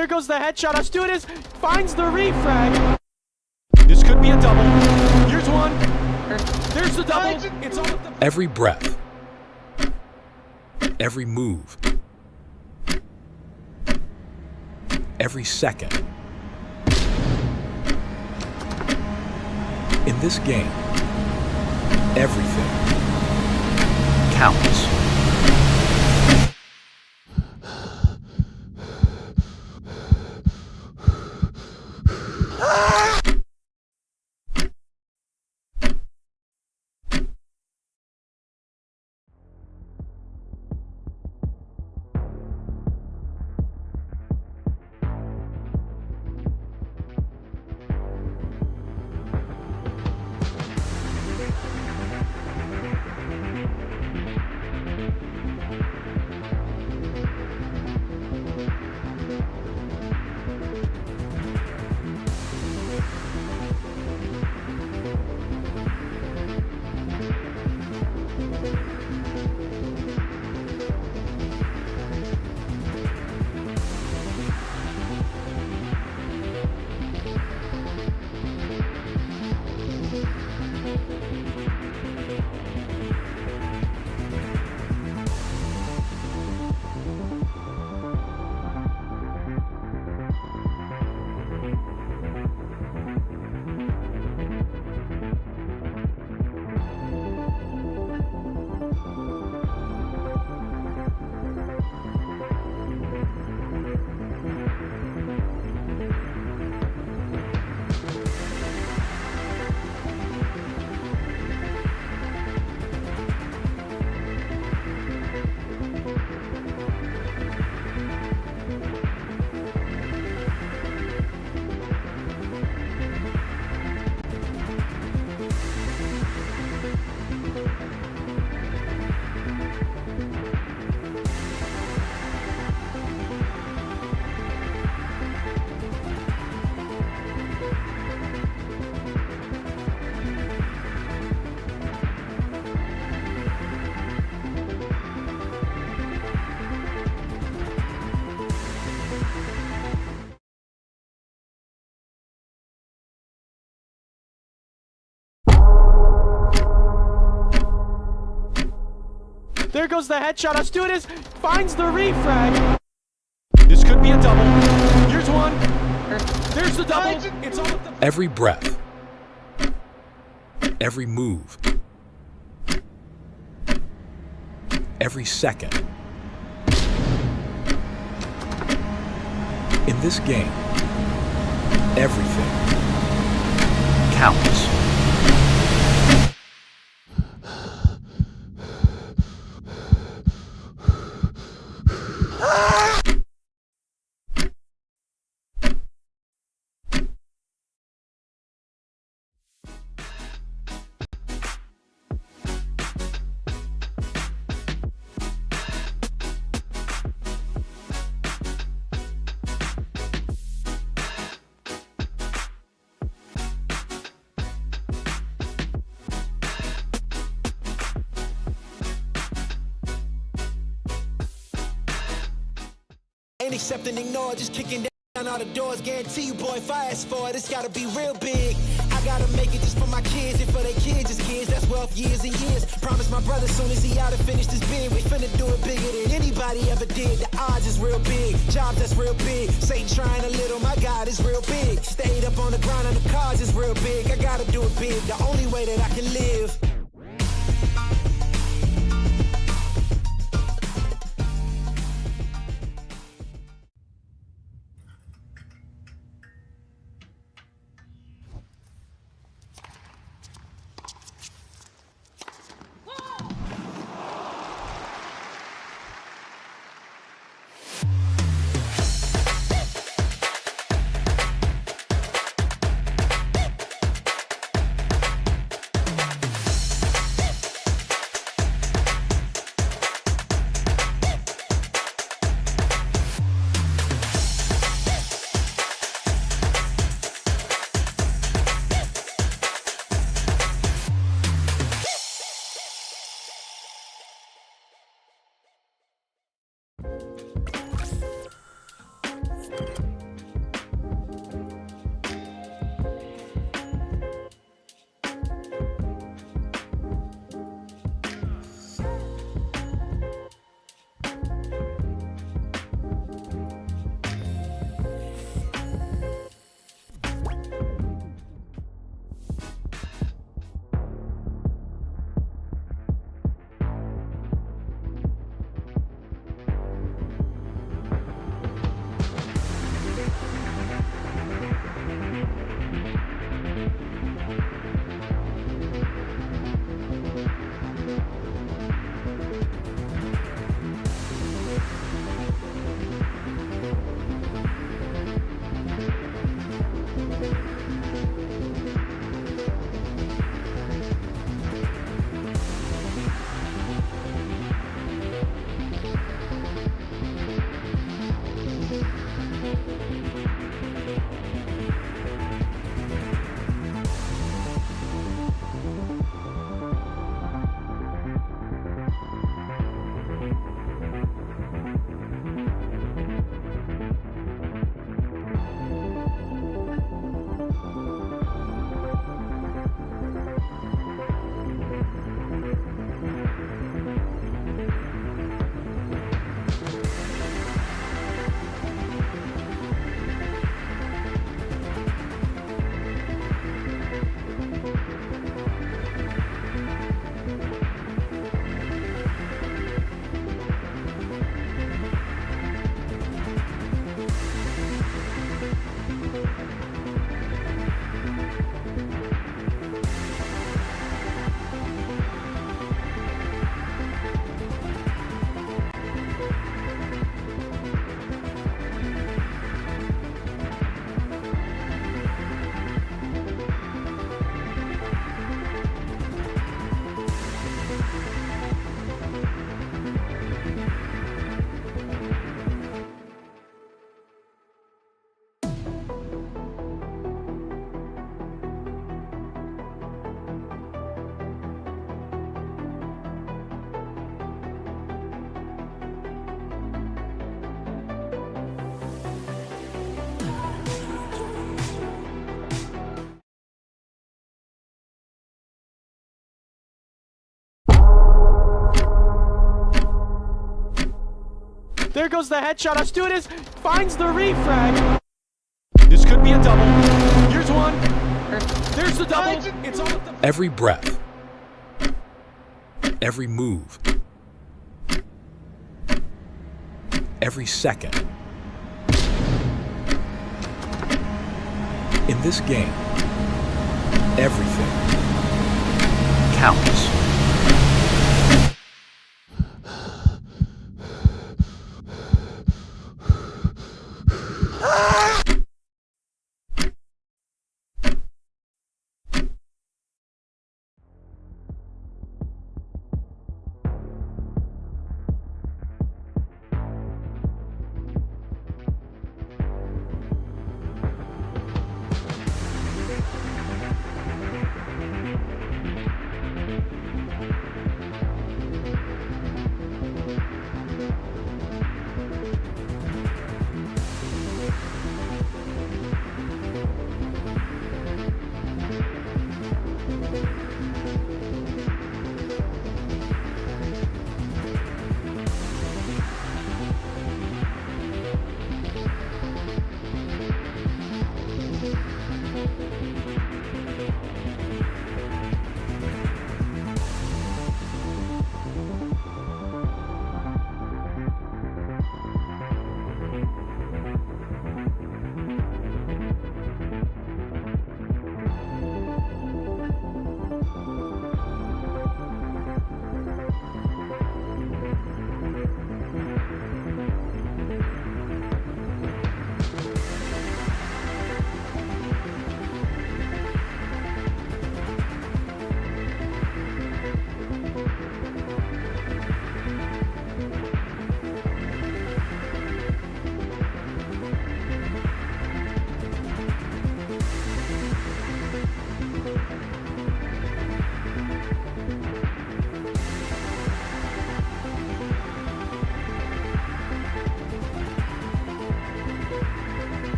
There goes the headshot. Astudis finds the refrag. This could be a double. Here's one. There's the double. It's all of the... Every breath, every move, every second. In this game, everything counts. There goes the headshot. Astudis finds the refrag. This could be a double. Here's one. There's the double. It's all of the... Every breath, every move, every second. In this game, everything counts. Ain't accept and ignore, just kicking down all the doors. Guarantee you, boy, if I ask for it, it's gotta be real big. I gotta make it just for my kids and for their kids' kids. That's wealth years and years. Promise my brother soon as he out and finish this bid, we finna do it bigger than anybody ever did. The odds is real big, jobs that's real big. Satan trying a little, my God is real big. Stayed up on the grind on the cars is real big. I gotta do it big, the only way that I can live. goes the headshot. Our student finds the refrag. This could be a double. Here's one. There's the double. It's all at the... Every breath. Every move. Every second. In this game, everything counts.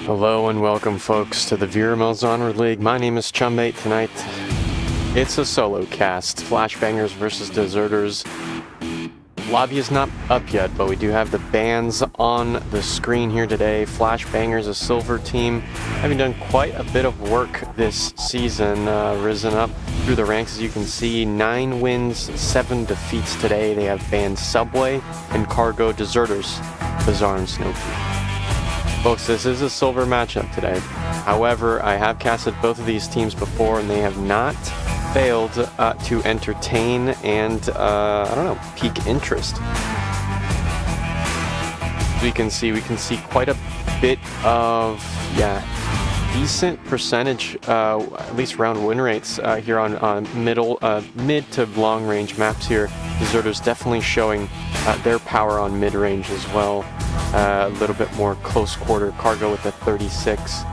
Hello and welcome, folks, to the VRML's Onward League. My name is Chumbate. Tonight, it's a solo cast. Flashbangers versus Deserters. Lobby is not up yet, but we do have the bands on the screen here today. Flashbangers, a silver team, having done quite a bit of work this season, risen up through the ranks. As you can see, 9 wins, 7 defeats today. They have banned Subway and Cargo Deserters, Bazaar and Snowpeak. Folks, this is a silver matchup today. However, I have casted both of these teams before, and they have not failed to entertain and, pique interest. We can see quite a bit of, decent percentage, at least round win rates here on mid to long range maps here. Deserters definitely showing their power on mid range as well. A little bit more close quarter. Cargo with a 36.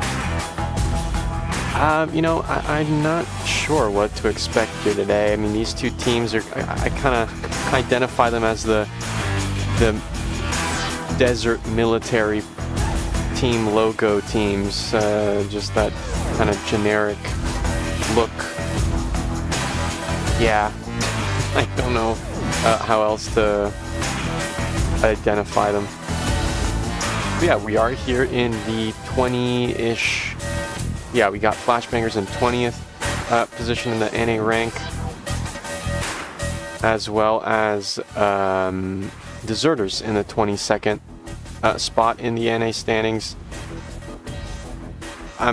I'm not sure what to expect here today. I mean, these two teams are, I kind of identify them as the desert military team logo teams, just that kind of generic look. Yeah, I don't know how else to identify them. But yeah, we are here in the 20-ish. Yeah, we got Flashbangers in 20th position in the NA rank, as well as Deserters in the 22nd spot in the NA standings. I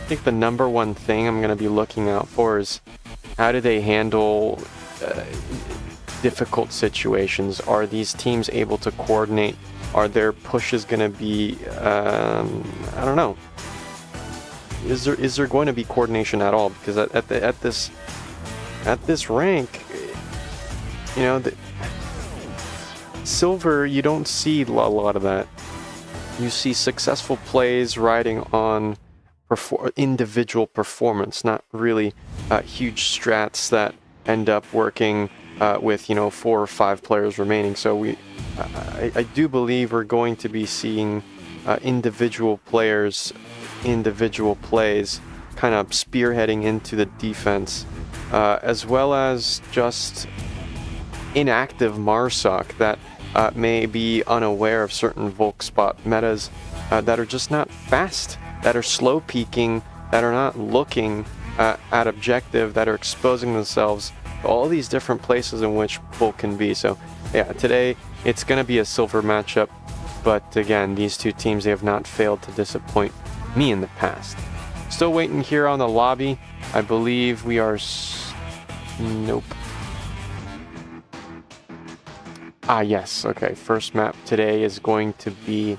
think the number one thing I'm going to be looking out for is how do they handle difficult situations? Are these teams able to coordinate? Are their pushes going to be, I don't know. Is there going to be coordination at all? Because at this rank, the silver, you don't see a lot of that. You see successful plays riding on individual performance, not really huge strats that end up working with 4 or 5 players remaining. So I do believe we're going to be seeing individual players, individual plays kind of spearheading into the defense, as well as just inactive Marsoc that may be unaware of certain Volk spot metas that are just not fast, that are slow peaking, that are not looking at objective, that are exposing themselves to all these different places in which Volk can be. So yeah, today it's going to be a silver matchup, but again, these two teams, they have not failed to disappoint me in the past. Still waiting here on the lobby. I believe we are... Nope. Yes. Okay. First map today is going to be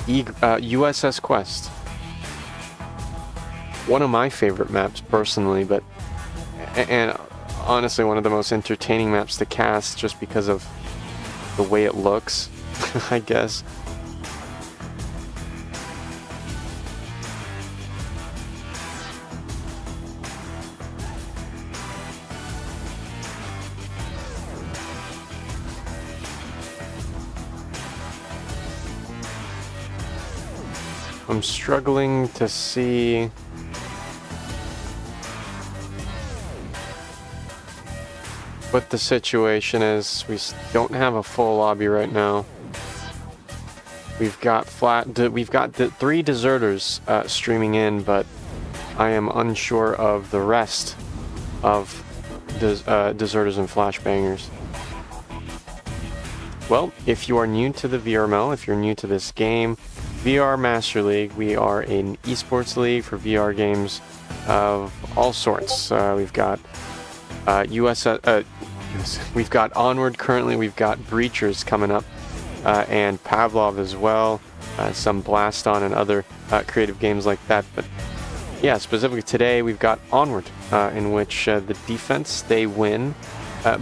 USS Quest. One of my favorite maps personally, and honestly one of the most entertaining maps to cast just because of the way it looks, I guess. I'm struggling to see what the situation is. We don't have a full lobby right now. We've got 3 deserters streaming in, but I am unsure of the rest of deserters and flashbangers. Well, if you are new to the VRML, if you're new to this game, VR Master League, we are an esports league for VR games of all sorts. We've got we've got Onward currently, we've got Breachers coming up, and Pavlov as well, some Blast On and other creative games like that. But yeah, specifically today we've got Onward, in which the defense, they win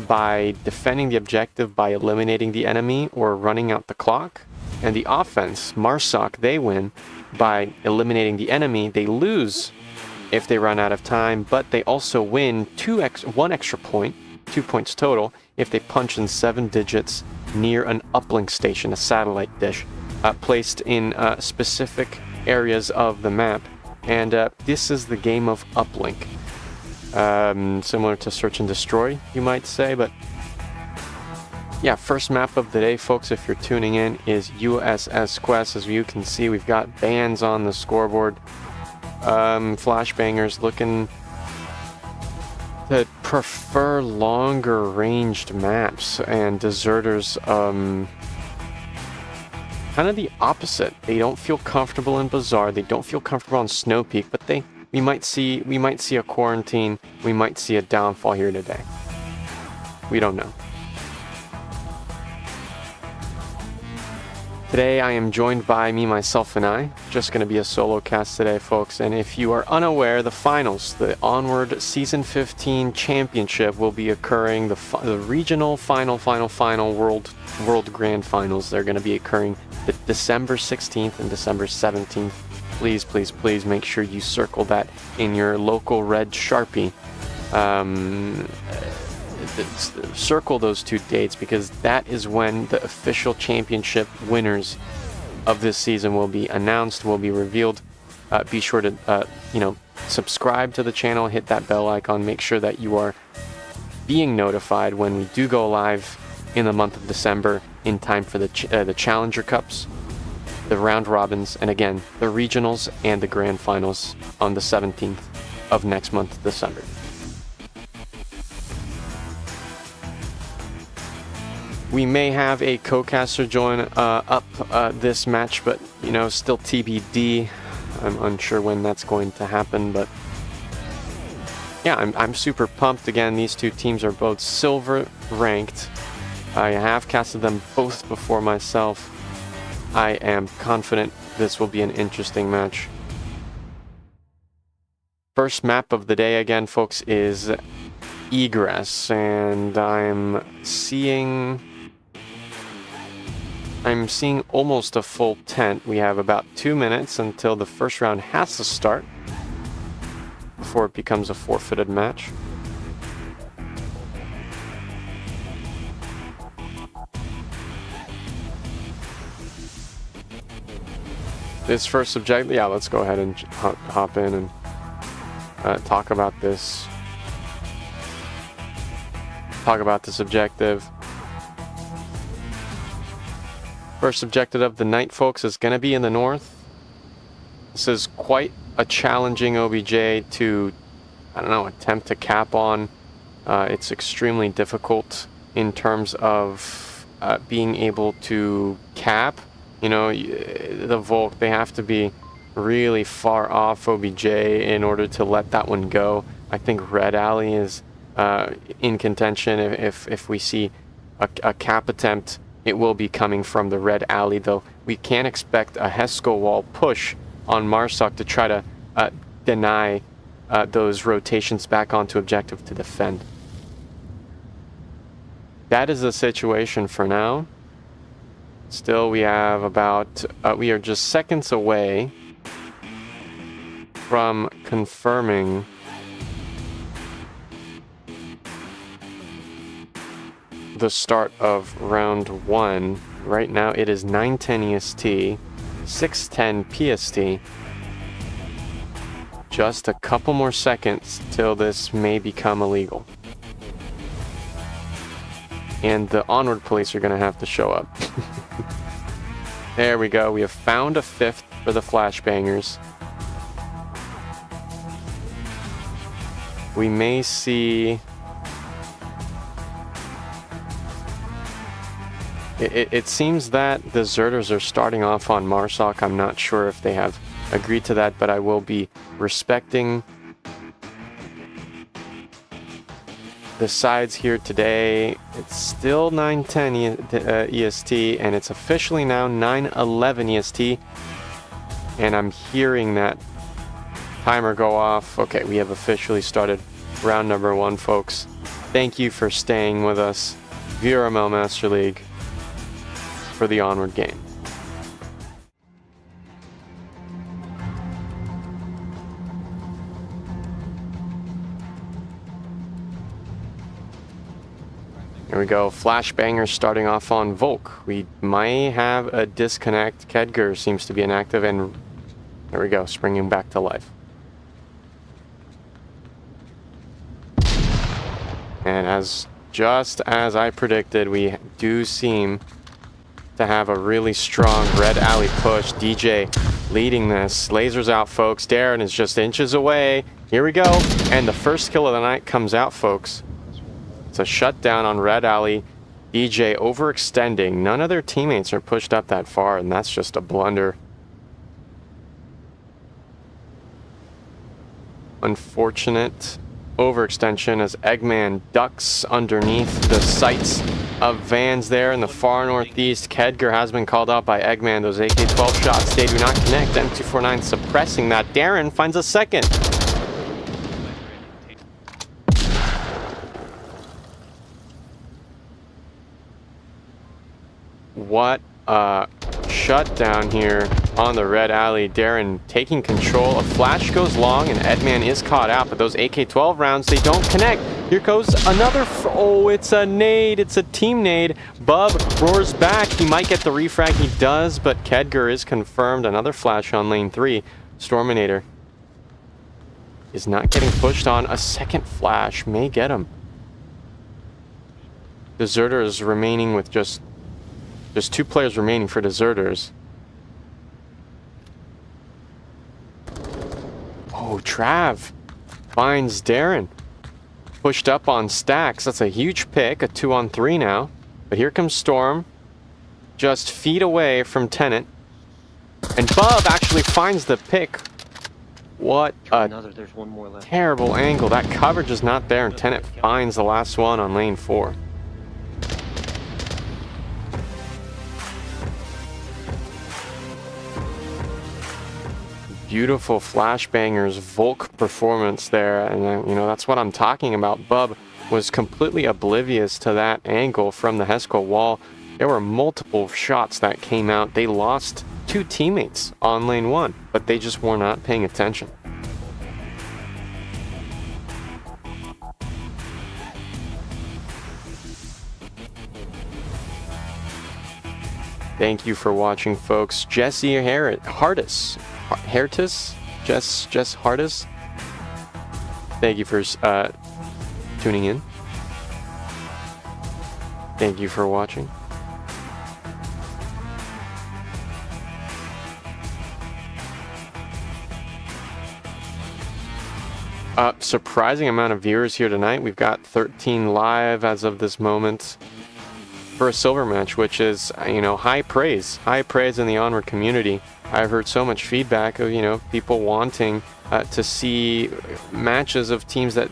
by defending the objective by eliminating the enemy or running out the clock. And the offense, Marsoc, they win by eliminating the enemy. They lose if they run out of time, but they also win 1 extra point, 2 points total, if they punch in 7 digits near an uplink station, a satellite dish, placed in specific areas of the map. And this is the game of uplink. Similar to Search and Destroy, you might say, but yeah, first map of the day, folks, if you're tuning in, is USS Quest. As you can see, we've got bands on the scoreboard. Flashbangers looking to prefer longer ranged maps, and deserters kind of the opposite. They don't feel comfortable in Bazaar, they don't feel comfortable on Snow Peak, but we might see a quarantine, we might see a downfall here today. We don't know. Today I am joined by me, myself, and I. Just going to be a solo cast today, folks. And if you are unaware, the finals, the Onward Season 15 Championship will be occurring. The regional final World Grand Finals, they're going to be occurring December 16th and December 17th. Please, please, please make sure you circle that in your local red Sharpie. Circle those 2 dates, because that is when the official championship winners of this season will be announced, will be revealed. Be sure to subscribe to the channel, hit that bell icon, make sure that you are being notified when we do go live in the month of December in time for the Challenger Cups, the round robins, and again the regionals and the grand finals on the 17th of next month, December. We may have a co-caster join up this match, but you know, still TBD. I'm unsure when that's going to happen, but yeah, I'm super pumped. Again, these two teams are both silver ranked. I have casted them both before myself. I am confident this will be an interesting match. First map of the day again, folks, is Egress, and I'm seeing almost a full tent. We have about 2 minutes until the first round has to start before it becomes a forfeited match. This first objective, yeah, let's go ahead and hop in and talk about this. Talk about this objective. First objective of the night, folks, is going to be in the north. This is quite a challenging OBJ to, I don't know, attempt to cap on. It's extremely difficult in terms of being able to cap. You know, the Volk, they have to be really far off OBJ in order to let that one go. I think Red Alley is in contention. If we see a cap attempt, it will be coming from the Red Alley, though. We can't expect a Hesco wall push on Marsoc to try to deny those rotations back onto objective to defend. That is the situation for now. Still, we have about, we are just seconds away from confirming the start of round 1. Right now it is 9:10 EST, 6:10 PST. Just a couple more seconds till this may become illegal. And the Onward police are going to have to show up. There we go. We have found a 5th for the flashbangers. We may see... It seems that deserters are starting off on Marsoc. I'm not sure if they have agreed to that, but I will be respecting the sides here today. It's still 9:10 EST, and it's officially now 9:11 EST. And I'm hearing that timer go off. Okay, we have officially started round number 1, folks. Thank you for staying with us. VRML Master League for the Onward game. Here we go. Flashbangers starting off on Volk. We might have a disconnect. Kedger seems to be inactive, and there we go, springing back to life. And just as I predicted, we do seem to have a really strong Red Alley push. DJ leading this. Lasers out, folks. Darren is just inches away. Here we go. And the first kill of the night comes out, folks. It's a shutdown on Red Alley. DJ overextending. None of their teammates are pushed up that far, and that's just a blunder. Unfortunate overextension as Eggman ducks underneath the sights of Vans there in the far northeast. Kedger has been called out by Eggman. Those AK-12 shots, they do not connect. M249 suppressing that. Darren finds a second. What a shutdown here on the Red Alley. Darren taking control. A flash goes long and Eggman is caught out, but those AK-12 rounds, they don't connect. Here goes another, oh, it's a nade. It's a team nade. Bub roars back. He might get the refrag. He does, but Kedger is confirmed. Another flash on lane 3. Storminator is not getting pushed on. A second flash may get him. Deserters remaining with just 2 players remaining for Deserters. Oh, Trav finds Darren. Pushed up on stacks. That's a huge pick. A 2-on-3 now. But here comes Storm, just feet away from Tenet. And Bub actually finds the pick. What a There's one more left. terrible angle. That coverage is not there, and Tenet finds the last one on lane 4. Beautiful flashbangers, Volk performance there, and you know, that's what I'm talking about. Bub was completely oblivious to that angle from the Heskel wall. There were multiple shots that came out. They lost 2 teammates on lane 1, but they just were not paying attention. Thank you for watching, folks. Jesse Hardis. Jess Hardis. Thank you for tuning in. Thank you for watching. Surprising amount of viewers here tonight. We've got 13 live as of this moment for a silver match, which is, you know, high praise in the Onward community. I've heard so much feedback of, you know, people wanting to see matches of teams that,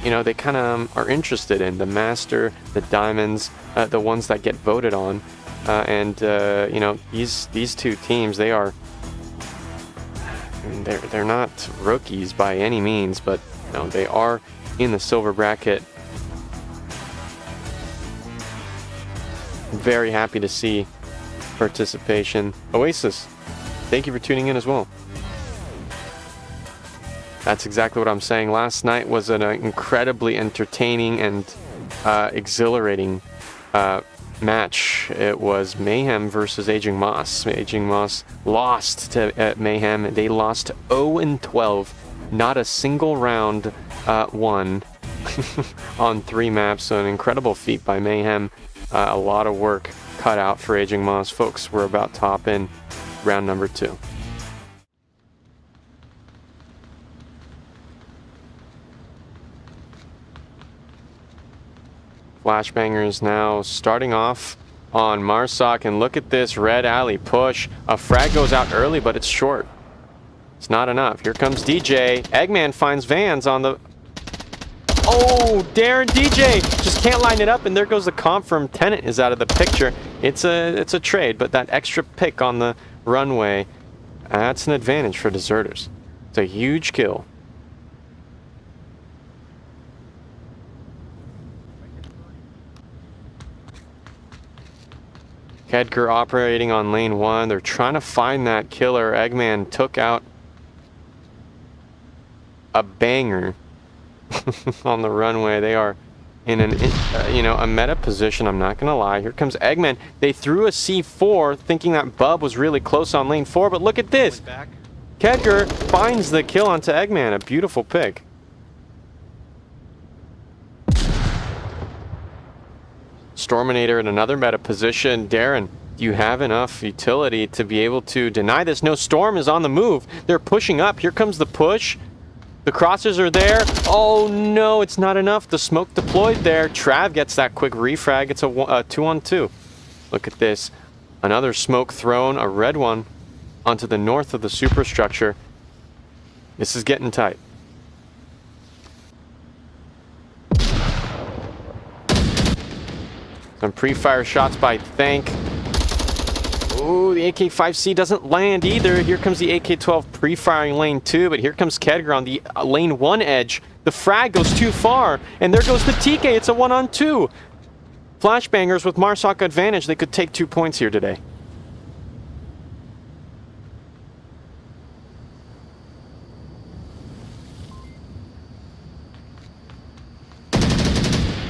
you know, they kind of are interested in. The Master, the Diamonds, the ones that get voted on. You know, these 2 teams, they are, they're not rookies by any means, but, you know, they are in the silver bracket. Very happy to see participation. Oasis, thank you for tuning in as well. That's exactly what I'm saying. Last night was an incredibly entertaining and exhilarating match. It was Mayhem versus Aging Moss. Aging Moss lost to Mayhem. They lost 0-12. Not a single round won on 3 maps. So an incredible feat by Mayhem. A lot of work cut out for Aging Moss. Folks, we're about to hop in round number 2. Flashbangers now starting off on Marsoc, and look at this red alley push. A frag goes out early, but it's short. It's not enough. Here comes DJ. Eggman finds Vans on the... Oh, Darren DJ just can't line it up, and there goes the confirm. Tenet is out of the picture. It's a trade, but that extra pick on the runway, that's an advantage for Deserters. It's a huge kill. Kedger operating on lane 1. They're trying to find that killer. Eggman took out a banger on the runway. They are in an a meta position, I'm not gonna lie. Here comes Eggman. They threw a C4 thinking that Bub was really close on lane 4, but look at this. Kedger finds the kill onto Eggman. A beautiful pick. Storminator in another meta position. Darren, do you have enough utility to be able to deny this? No, Storm is on the move. They're pushing up. Here comes the push. The crosses are there. Oh no, it's not enough. The smoke deployed there. Trav gets that quick refrag. It's a 2-on-2. Look at this. Another smoke thrown, a red one, onto the north of the superstructure. This is getting tight. Some pre-fire shots by Thank. Ooh, the AK-5C doesn't land either. Here comes the AK-12 pre-firing lane 2, but here comes Kedger on the lane 1 edge. The frag goes too far, and there goes the TK. It's a 1-on-2. Flashbangers with Marsoc advantage. They could take 2 points here today.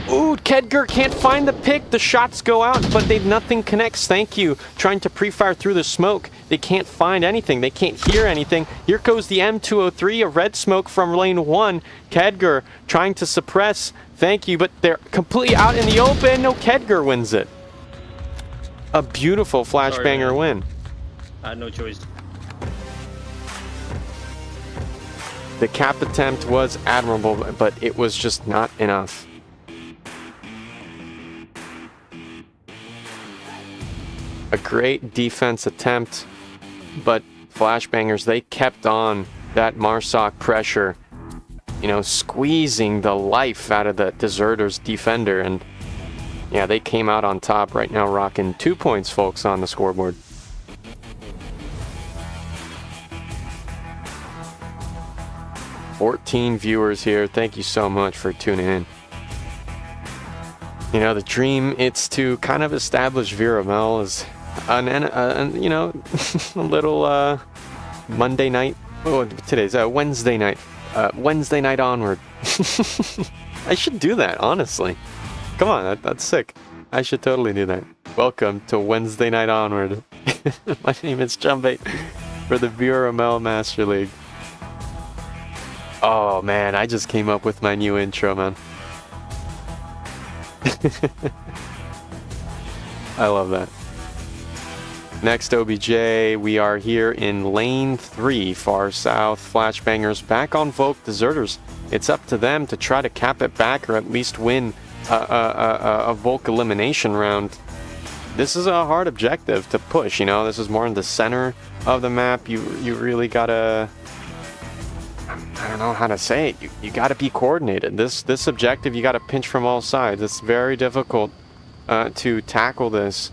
Ooh, Kedger can't find the pick. The shots go out, but nothing connects. Thank you. Trying to pre-fire through the smoke. They can't find anything. They can't hear anything. Here goes the M203, a red smoke from lane 1. Kedger trying to suppress. Thank you, but they're completely out in the open. No, Kedger wins it. A beautiful flashbanger win. I had no choice. The cap attempt was admirable, but it was just not enough. great defense attempt, but Flashbangers, they kept on that Marsoc pressure, you know, squeezing the life out of the Deserters defender, and yeah, they came out on top right now, rocking 2 points, folks, on the scoreboard. "14 viewers here. Thank you so much for tuning in. You know, the dream, it's to kind of establish VRML as you know, a little Monday night. Oh, today's Wednesday night. Wednesday night Onward. I should do that, honestly. Come on, that's sick. I should totally do that. Welcome to Wednesday night Onward. My name is Chumbate for the VRML Master League. Oh man, I just came up with my new intro, man. I love that. Next OBJ, we are here in lane 3, far south. Flashbangers back on Volk Deserters. It's up to them to try to cap it back or at least win a Volk elimination round. This is a hard objective to push, you know. This is more in the center of the map. You really gotta, I don't know how to say it. You gotta be coordinated. This objective, you gotta pinch from all sides. It's very difficult to tackle this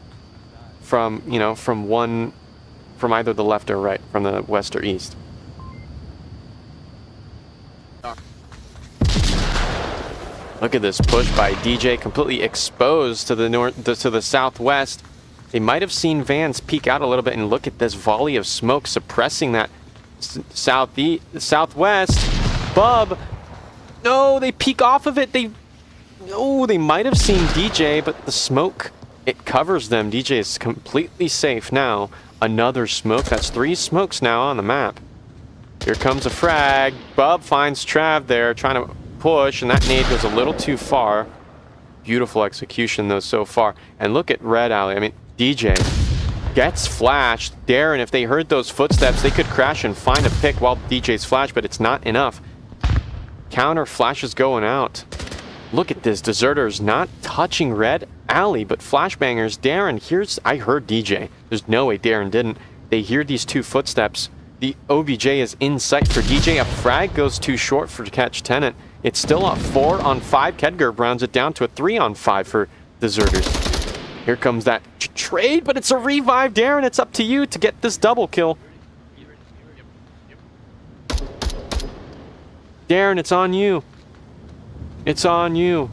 from, you know, from either the left or right, from the west or east. Look at this push by DJ, completely exposed to the north, to the southwest. They might have seen Vans peek out a little bit, and look at this volley of smoke suppressing that southwest. Bub, no, they peek off of it. They might have seen DJ, but the smoke, it covers them. DJ is completely safe now. Another smoke. That's 3 smokes now on the map. Here comes a frag. Bub finds Trav there, trying to push, and that nade goes a little too far. Beautiful execution, though, so far. And look at Red Alley. I mean, DJ gets flashed. Darren, if they heard those footsteps, they could crash and find a pick while DJ's flashed, but it's not enough. Counter flashes going out. Look at this. Deserters not touching Red Alley, but Flashbangers. Darren, I heard DJ. There's no way Darren didn't. They hear these 2 footsteps. The OBJ is in sight for DJ. A frag goes too short for catch Tenant. It's still a 4-on-5. Kedger rounds it down to a 3-on-5 for Deserters. Here comes that trade, but it's a revive. Darren, it's up to you to get this double kill. Darren, it's on you. It's on you.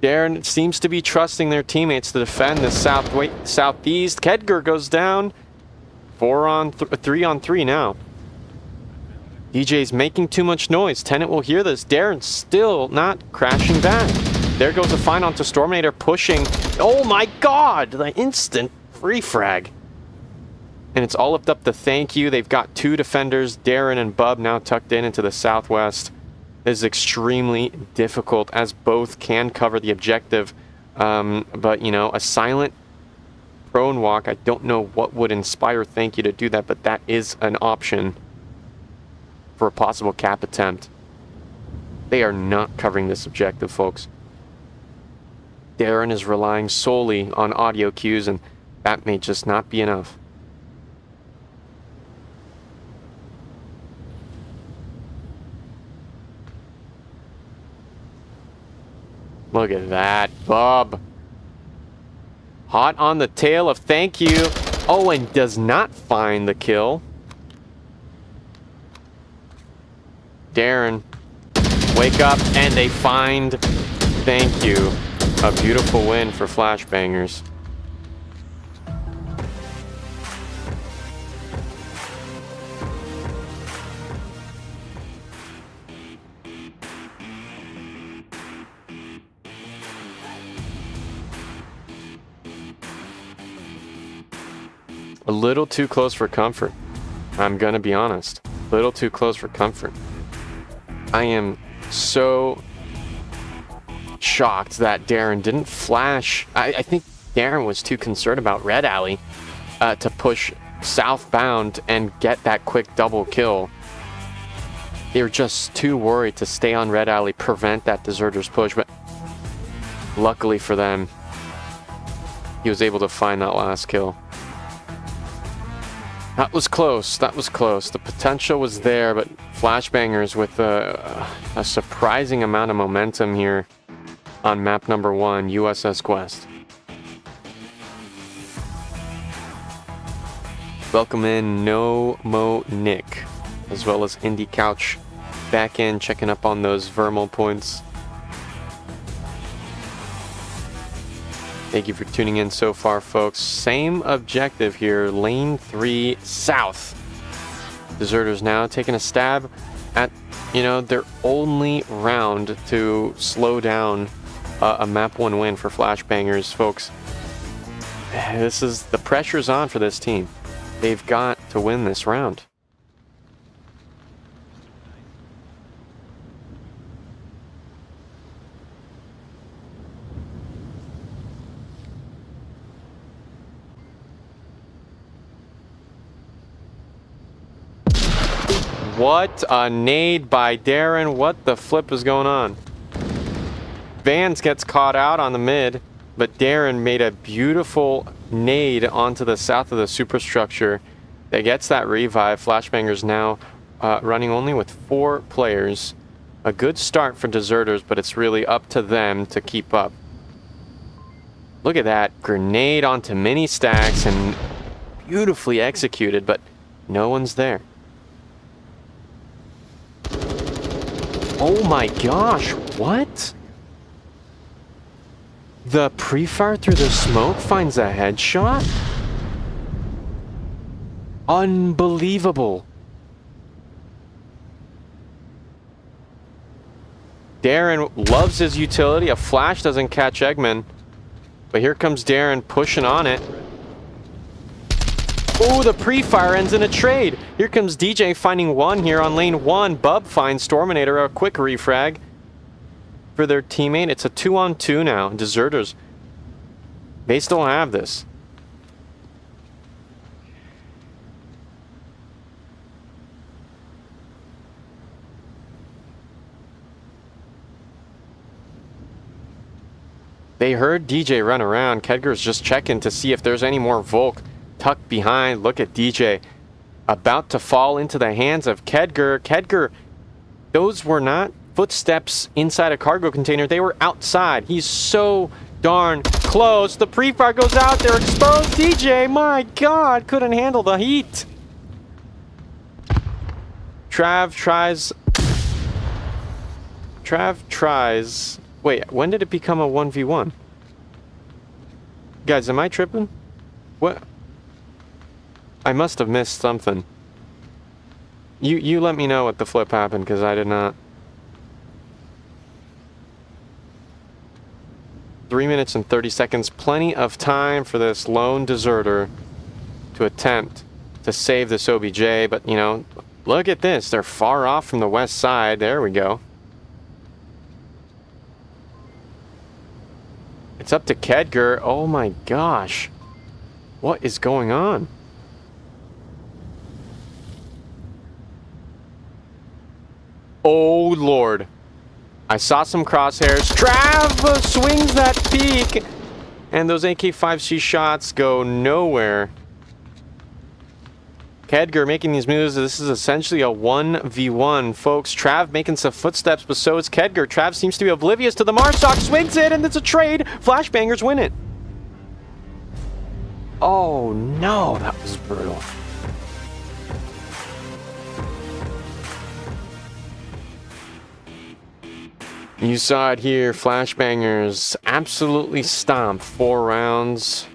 Darren seems to be trusting their teammates to defend the southeast. Kedger goes down. 3-on-3 now. DJ's making too much noise. Tenant will hear this. Darren's still not crashing back. There goes a find onto Storminator pushing. Oh my god! The instant free frag. And it's all up to thank you. They've got 2 defenders, Darren and Bub, now tucked into the southwest. This is extremely difficult as both can cover the objective. But, you know, a silent prone walk, I don't know what would inspire thank you to do that, but that is an option for a possible cap attempt. They are not covering this objective, folks. Darren is relying solely on audio cues, and that may just not be enough. Look at that, Bub. Hot on the tail of thank you. Oh, and does not find the kill. Darren, wake up, and they find thank you. A beautiful win for Flashbangers. A little too close for comfort. I'm gonna be honest. A little too close for comfort. I am so shocked that Darren didn't flash. I think Darren was too concerned about Red Alley to push southbound and get that quick double kill. They were just too worried to stay on Red Alley, prevent that Deserters push, but luckily for them, he was able to find that last kill. That was close. That was close. The potential was there, but Flashbangers with a surprising amount of momentum here on map number 1, USS Quest. Welcome in No Mo Nick, as well as Indie Couch back in, checking up on those VRML points. Thank you for tuning in so far, folks. Same objective here, lane 3 south. Deserters now taking a stab at, their only round to slow down a map 1 win for Flashbangers, folks. The pressure's on for this team. They've got to win this round. What a nade by Darren. What the flip is going on? Vance gets caught out on the mid, but Darren made a beautiful nade onto the south of the superstructure that gets that revive. Flashbangers now running only with 4 players. A good start for Deserters, but it's really up to them to keep up. Look at that. Grenade onto mini stacks and beautifully executed, but no one's there. Oh my gosh, what? The pre-fire through the smoke finds a headshot? Unbelievable. Darren loves his utility. A flash doesn't catch Eggman. But here comes Darren pushing on it. Oh, the pre-fire ends in a trade. Here comes DJ finding 1 here on lane 1. Bub finds Storminator, a quick refrag for their teammate. It's a 2-on-2 now. Deserters, they still have this. They heard DJ run around. Kedger's just checking to see if there's any more Volk tucked behind. Look at DJ about to fall into the hands of Kedger. Kedger, those were not footsteps inside a cargo container. They were outside. He's so darn close. The pre-fire goes out there. Exposed DJ. My God, couldn't handle the heat. Trav tries. Wait, when did it become a 1v1? Guys, am I tripping? What? I must have missed something. You let me know what the flip happened, because I did not. 3 minutes and 30 seconds. Plenty of time for this lone deserter to attempt to save this OBJ. But, look at this. They're far off from the west side. There we go. It's up to Kedger. Oh my gosh. What is going on? Oh Lord. I saw some crosshairs. Trav swings that peak. And those AK-5C shots go nowhere. Kedger making these moves. This is essentially a 1v1, folks. Trav making some footsteps, but so is Kedger. Trav seems to be oblivious to the Marsoc. Swings it, and it's a trade. Flashbangers win it. Oh no, that was brutal. You saw it here. Flashbangers absolutely stomped 4 rounds,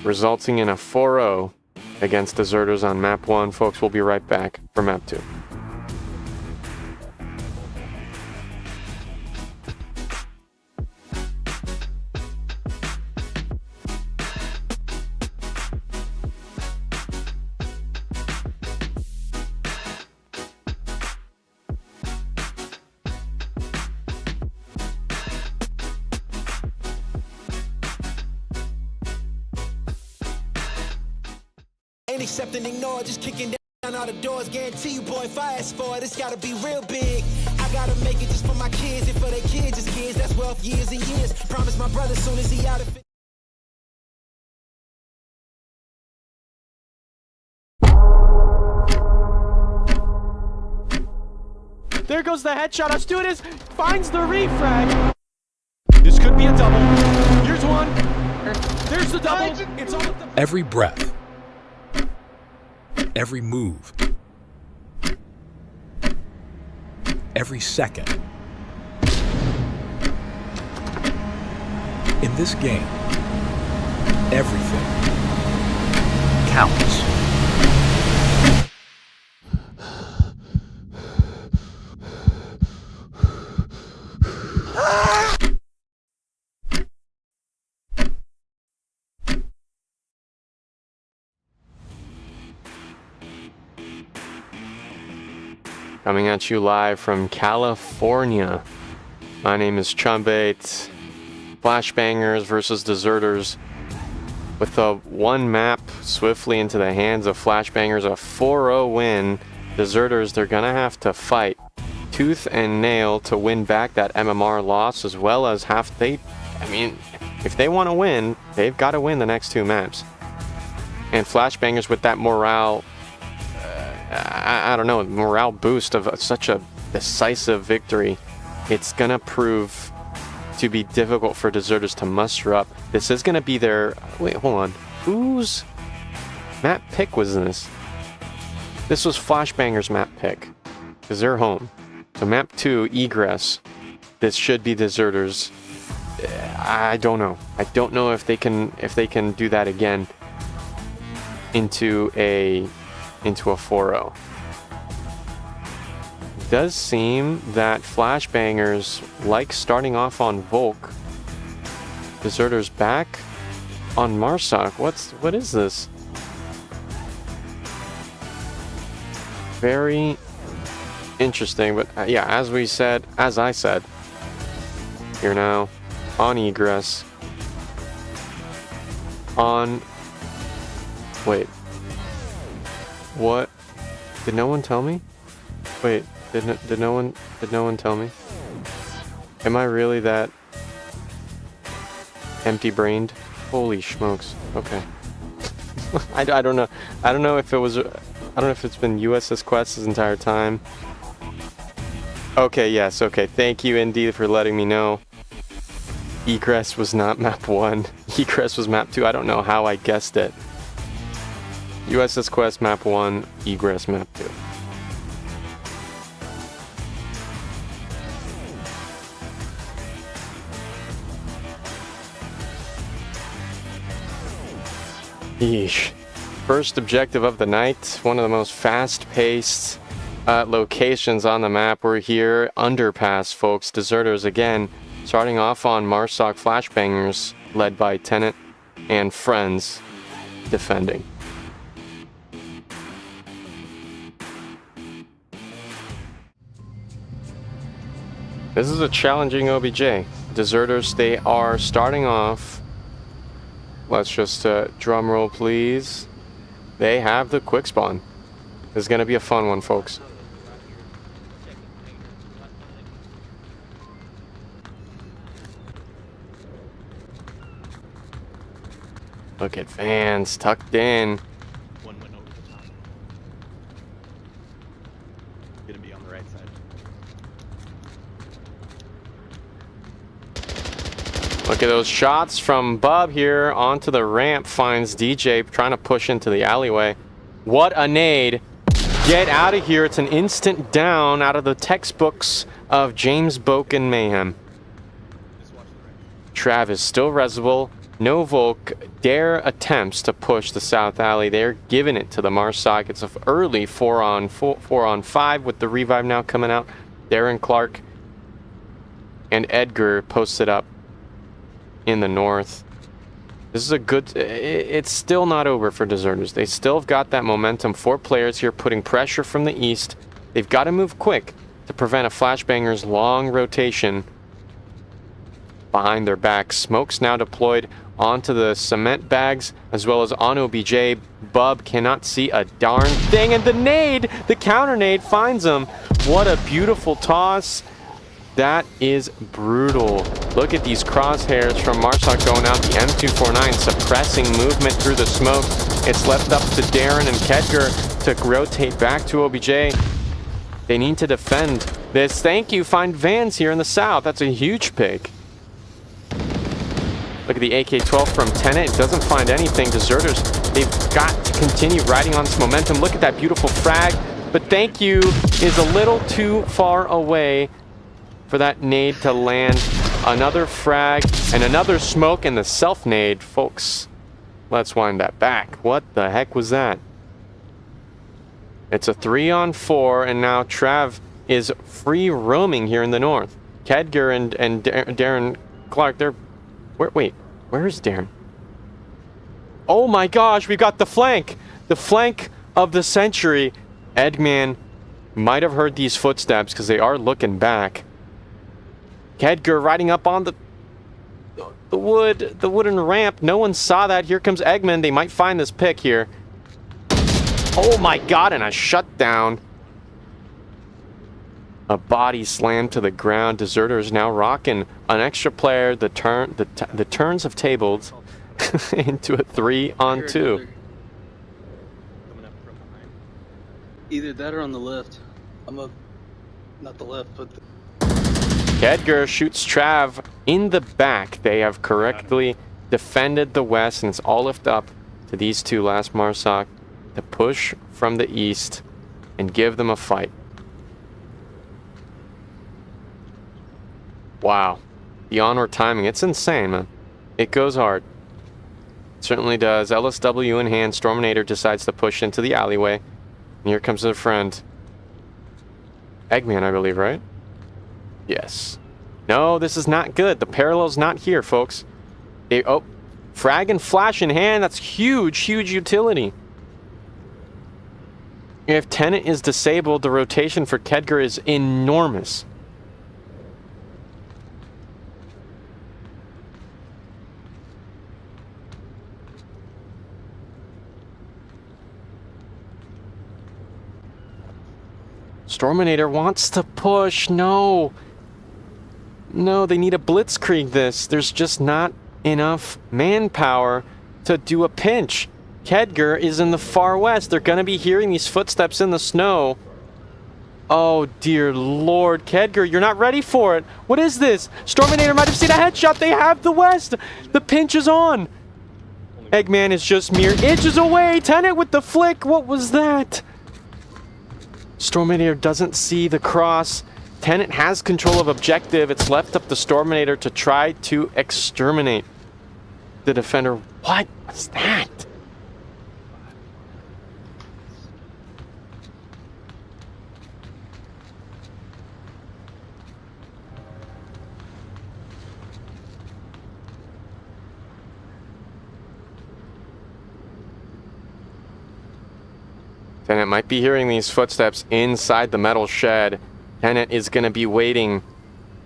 resulting in a 4-0 against Deserters on map 1. Folks, we'll be right back for map 2. Ain't accepting, ignore, just kicking down all the doors. Guarantee you, boy, if I ask for it, it's gotta be real big. I gotta make it just for my kids and for their kids' kids. That's wealth years and years. Promise my brother soon as he out of it. There goes the headshot. Our student finds the refrag. This could be a double. Here's one. There's the double. It's all the... Every breath. Every move. Every second. In this game, everything counts. Coming at you live from California. My name is Chumbait. Flashbangers versus Deserters. With the one map swiftly into the hands of Flashbangers, a 4-0 win. Deserters, they're gonna have to fight tooth and nail to win back that MMR loss, as well as if they want to win, they've got to win the next two maps. And Flashbangers with that morale, I don't know, morale boost of such a decisive victory, it's gonna prove to be difficult for Deserters to muster up. This is gonna be their... Wait, hold on. Whose map pick was this? This was Flashbangers map pick, because they're home. So map 2, Egress. This should be Deserters. I don't know. I don't know if they can do that again into a 4-0. It does seem that Flashbangers like starting off on Volk. Deserters back on Marsoc. What is this? Very interesting, but yeah, as I said, here now on Egress. Wait. What? Did no one tell me? Wait, did no one tell me? Am I really that empty-brained? Holy smokes. Okay. I don't know. I don't know if it's been USS Quest this entire time. Okay, yes, okay. Thank you indeed for letting me know. Egress was not map 1. Egress was map 2. I don't know how I guessed it. USS Quest map 1, Egress map 2. Yeesh. First objective of the night, one of the most fast-paced locations on the map. We're here, Underpass, folks. Deserters again, starting off on Marsoc Flashbangers, led by Tenet and friends, defending. This is a challenging OBJ. Deserters, they are starting off. Let's just drum roll, please. They have the quick spawn. This is going to be a fun one, folks. Look at Vance tucked in. One went over the top. Gonna be on the right side. Look at those shots from Bub here onto the ramp. Finds DJ trying to push into the alleyway. What a nade. Get out of here. It's an instant down out of the textbooks of James Boken mayhem. Travis still resible. No Volk dare attempts to push the south alley. They're giving it to the Marsoc. It's an early 4-on-5 with the revive now coming out. Darren Clark and Edgar posted up in the north. This is a good... It's still not over for Deserters. They still have got that momentum. 4 players here putting pressure from the east. They've got to move quick to prevent a Flashbanger's long rotation behind their back. Smoke's now deployed onto the cement bags as well as on OBJ. Bub cannot see a darn thing, and the nade, the counter nade finds him. What a beautiful toss. That is brutal. Look at these crosshairs from Marsoc going out. The M249 suppressing movement through the smoke. It's left up to Darren and Kedger to rotate back to OBJ. They need to defend this. Thank you. Find Vans here in the south. That's a huge pick. Look at the AK-12 from Tenet. It doesn't find anything. Deserters, they've got to continue riding on this momentum. Look at that beautiful frag. But thank you is a little too far away for that nade to land. Another frag and another smoke and the self-nade. Folks, let's wind that back. What the heck was that? It's a 3-on-4, and now Trav is free roaming here in the north. Kedger and Darren Clark, they're... Wait, where is Darren? Oh my gosh, we got the flank! The flank of the century. Eggman might have heard these footsteps because they are looking back. Kedger riding up on the wooden ramp. No one saw that. Here comes Eggman. They might find this pick here. Oh my god, and a shutdown. A body slammed to the ground. Deserters now rocking an extra player. The turns have tabled into a 3-on-2. Coming up from behind. Either that or on the left. Not the left, but Kedger shoots Trav in the back. They have correctly defended the west, and it's all left up to these two last Marsoc to push from the east and give them a fight. Wow. The onward timing, it's insane, man. It goes hard. It certainly does. LSW in hand, Storminator decides to push into the alleyway. And here comes their friend. Eggman, I believe, right? Yes. No, this is not good. The parallel's not here, folks. Oh, frag and flash in hand. That's huge, huge utility. If Tenet is disabled, the rotation for Kedger is enormous. Storminator wants to push. No. No, they need a blitzkrieg this. There's just not enough manpower to do a pinch. Kedger is in the far west. They're going to be hearing these footsteps in the snow. Oh, dear Lord. Kedger, you're not ready for it. What is this? Storminator might have seen a headshot. They have the west. The pinch is on. Eggman is just mere inches away. Tenet with the flick. What was that? Storminator doesn't see the cross. Tenet has control of objective. It's left up to Storminator to try to exterminate the defender. What was that? Tenet might be hearing these footsteps inside the metal shed. Tenet is going to be waiting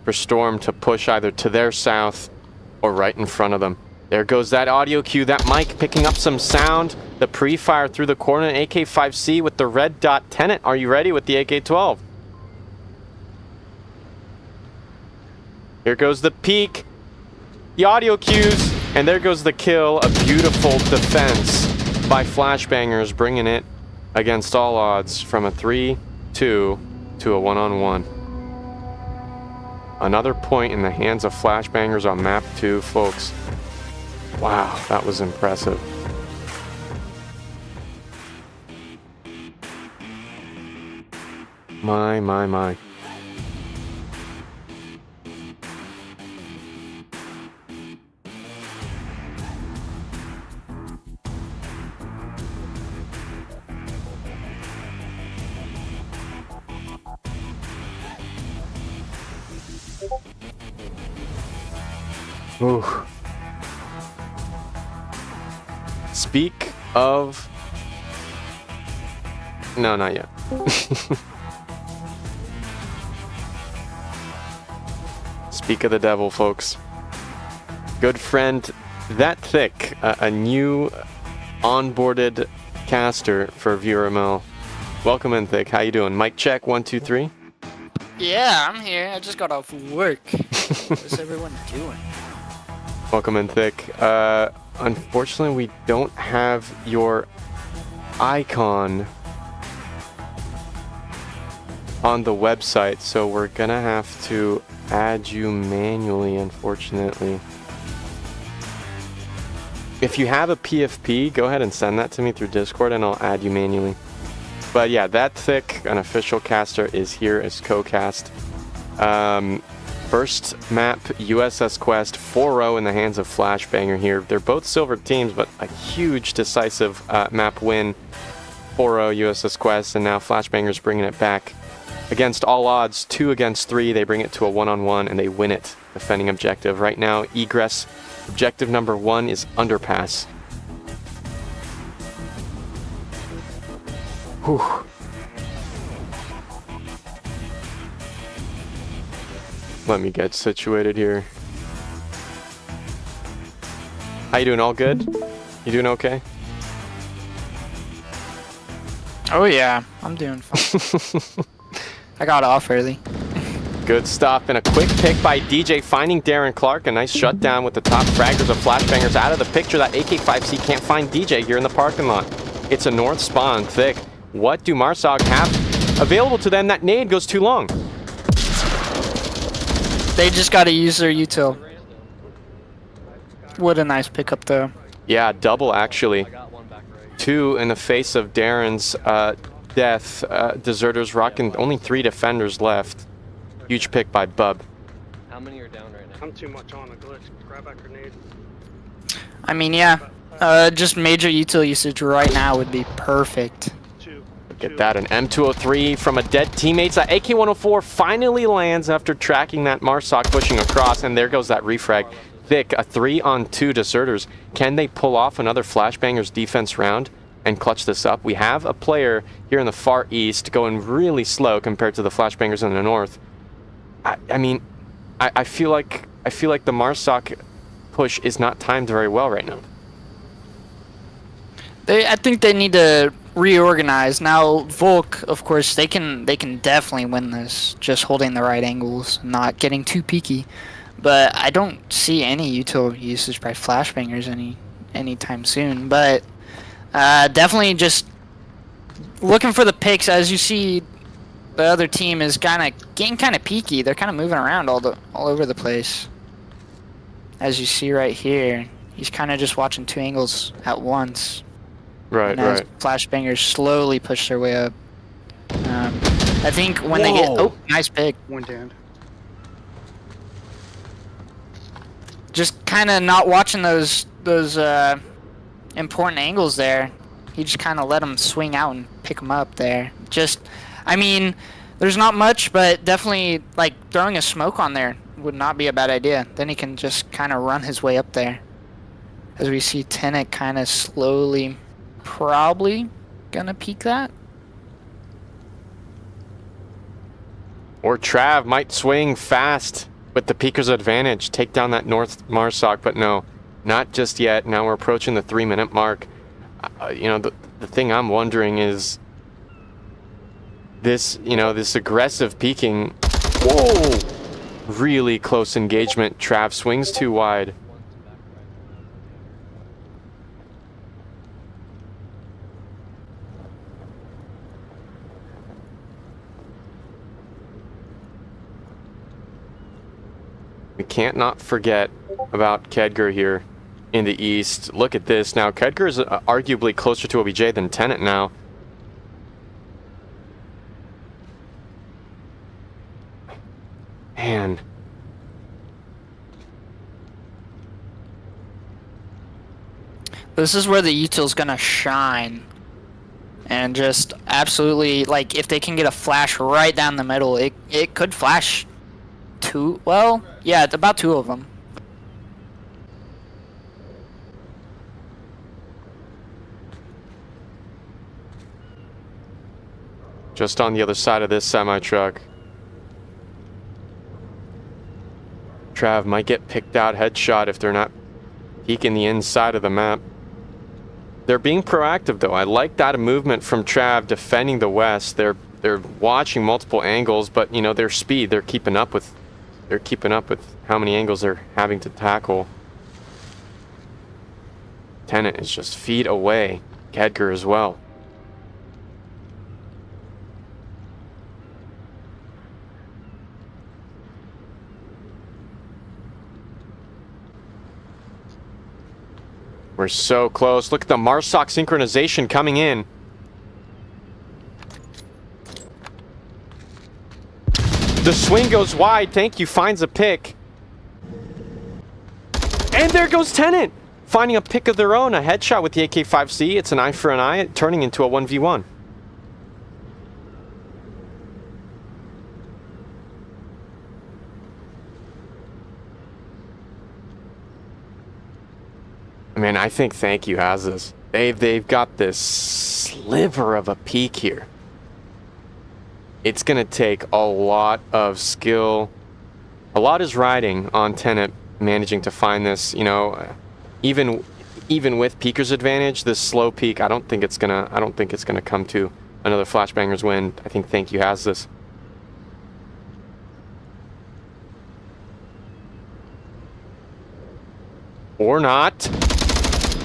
for Storm to push either to their south or right in front of them. There goes that audio cue, that mic picking up some sound. The pre-fire through the corner, AK-5C with the red dot. Tenet, are you ready with the AK-12? Here goes the peak, the audio cues, and there goes the kill. A beautiful defense by Flashbangers, bringing it against all odds from a 3-2 to a 1-on-1. Another point in the hands of Flashbangers on map 2, folks. Wow, that was impressive. My. Ooh. Speak of... No, not yet. Speak of the devil, folks. Good friend, That Thick, a new onboarded caster for VRML. Welcome in, Thick. How you doing? Mic check, 1, 2, 3. Yeah, I'm here. I just got off work. What's everyone doing? Welcome in, Thick. Unfortunately, we don't have your icon on the website, so we're gonna have to add you manually, unfortunately. If you have a PFP, go ahead and send that to me through Discord and I'll add you manually. But yeah, that thick, an official caster, is here as co-cast. First map, USS Quest, 4-0 in the hands of Flashbanger here. They're both silver teams, but a huge decisive map win. 4-0 USS Quest, and now Flashbanger's bringing it back. Against all odds, 2 against 3, they bring it to a 1-on-1 and they win it, defending objective. Right now, egress, objective number 1 is underpass. Whew. Let me get situated here. How you doing? All good? You doing okay? Oh yeah, I'm doing fine. I got off early. Good stuff, and a quick pick by DJ, finding Darren Clark. A nice shutdown with the top fraggers of Flashbangers out of the picture. That AK-5C can't find DJ here in the parking lot. It's a north spawn, thick. What do Marsog have available to them? That nade goes too long. They just gotta use their util. What a nice pickup though. Yeah, double actually. 2 in the face of Darren's death. Deserters rocking only 3 defenders left. Huge pick by Bub. How many are down right now? I'm too much on a glitch. Grab back grenade. I mean, yeah. Just major util usage right now would be perfect. Get that, an M203 from a dead teammate. That AK-104 finally lands after tracking that Marsoc pushing across, and there goes that refrag. Thick, a 3-on-2 deserters. Can they pull off another Flashbangers defense round and clutch this up? We have a player here in the far east going really slow compared to the Flashbangers in the north. I mean, I feel like the Marsoc push is not timed very well right now. I think they need to reorganize. Now, Volk, of course, they can definitely win this, just holding the right angles, not getting too peaky. But I don't see any util usage by Flashbangers anytime soon. But definitely just looking for the picks. As you see, the other team is getting kind of peaky. They're kind of moving around all over the place. As you see right here, he's kind of just watching 2 angles at once. Right, and as right. Flashbangers slowly push their way up. I think when they get... Oh, nice pick. One down. Just kind of not watching those important angles there. He just kind of let them swing out and pick them up there. Just, I mean, there's not much, but definitely, like, throwing a smoke on there would not be a bad idea. Then he can just kind of run his way up there. As we see Tenet kind of slowly... probably gonna peek that. Or Trav might swing fast with the peeker's advantage, take down that north Marsoc, but no, not just yet. Now we're approaching the 3-minute mark. You know, the thing I'm wondering is this, you know, this aggressive peeking. Whoa! Really close engagement. Trav swings too wide. We can't not forget about Kedger here in the east. Look at this. Now, Kedger is arguably closer to OBJ than Tenet now. Man. This is where the util's gonna shine. And just absolutely, like, if they can get a flash right down the middle, it could flash 2, well, yeah, it's about 2 of them. Just on the other side of this semi-truck. Trav might get picked out headshot if they're not peeking the inside of the map. They're being proactive though. I like that movement from Trav defending the west. They're watching multiple angles, but you know, their speed, they're keeping up with how many angles they're having to tackle. Tenet is just feet away. Kedger as well. We're so close. Look at the Marsoc synchronization coming in. The swing goes wide. Thank you. Finds a pick. And there goes Tenant. Finding a pick of their own. A headshot with the AK-5C. It's an eye for an eye. Turning into a 1v1. Man, I think Thank You has this. They've got this sliver of a peak here. It's gonna take a lot of skill. A lot is riding on Tenet managing to find this. You know, even with Peeker's advantage, this slow peak. I don't think it's gonna come to another Flashbangers win. I think Thank You has this. Or not.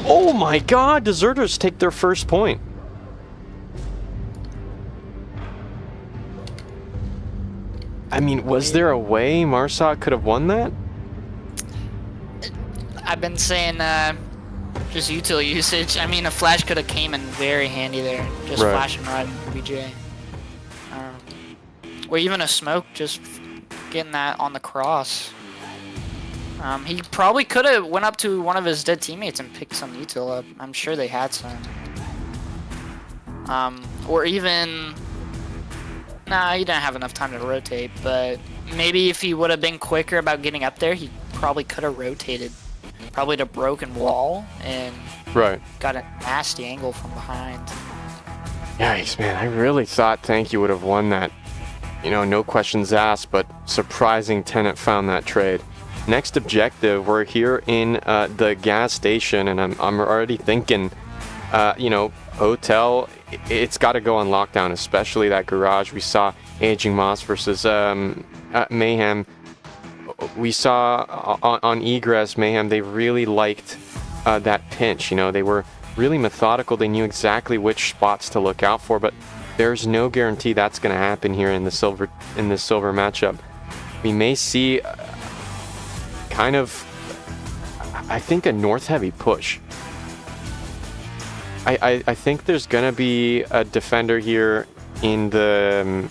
Oh my god, Deserters take their first point. I mean, was there a way Marsoc could have won that? I've been saying just util usage. I mean, a flash could have came in very handy there. Just Right. flash and ride BJ. Or even a smoke, just getting that on the cross. He probably could have went up to one of his dead teammates and picked some util up. I'm sure they had some. Or even... Nah, he didn't have enough time to rotate, but maybe if he would have been quicker about getting up there, he probably could have rotated. Probably to broken wall and Right. got a nasty angle from behind. Yikes, man. I really thought Thank You would have won that. You know, no questions asked, but surprising Tenet found that trade. Next objective, we're here in the gas station, and I'm already thinking, you know, hotel, it's got to go on lockdown, especially that garage. We saw Aging Moss versus Mayhem. We saw on Egress, Mayhem, they really liked that pinch. You know, they were really methodical. They knew exactly which spots to look out for, but there's no guarantee that's going to happen here in the silver matchup. We may see kind of, I think, a north heavy push. I think there's gonna be a defender here in the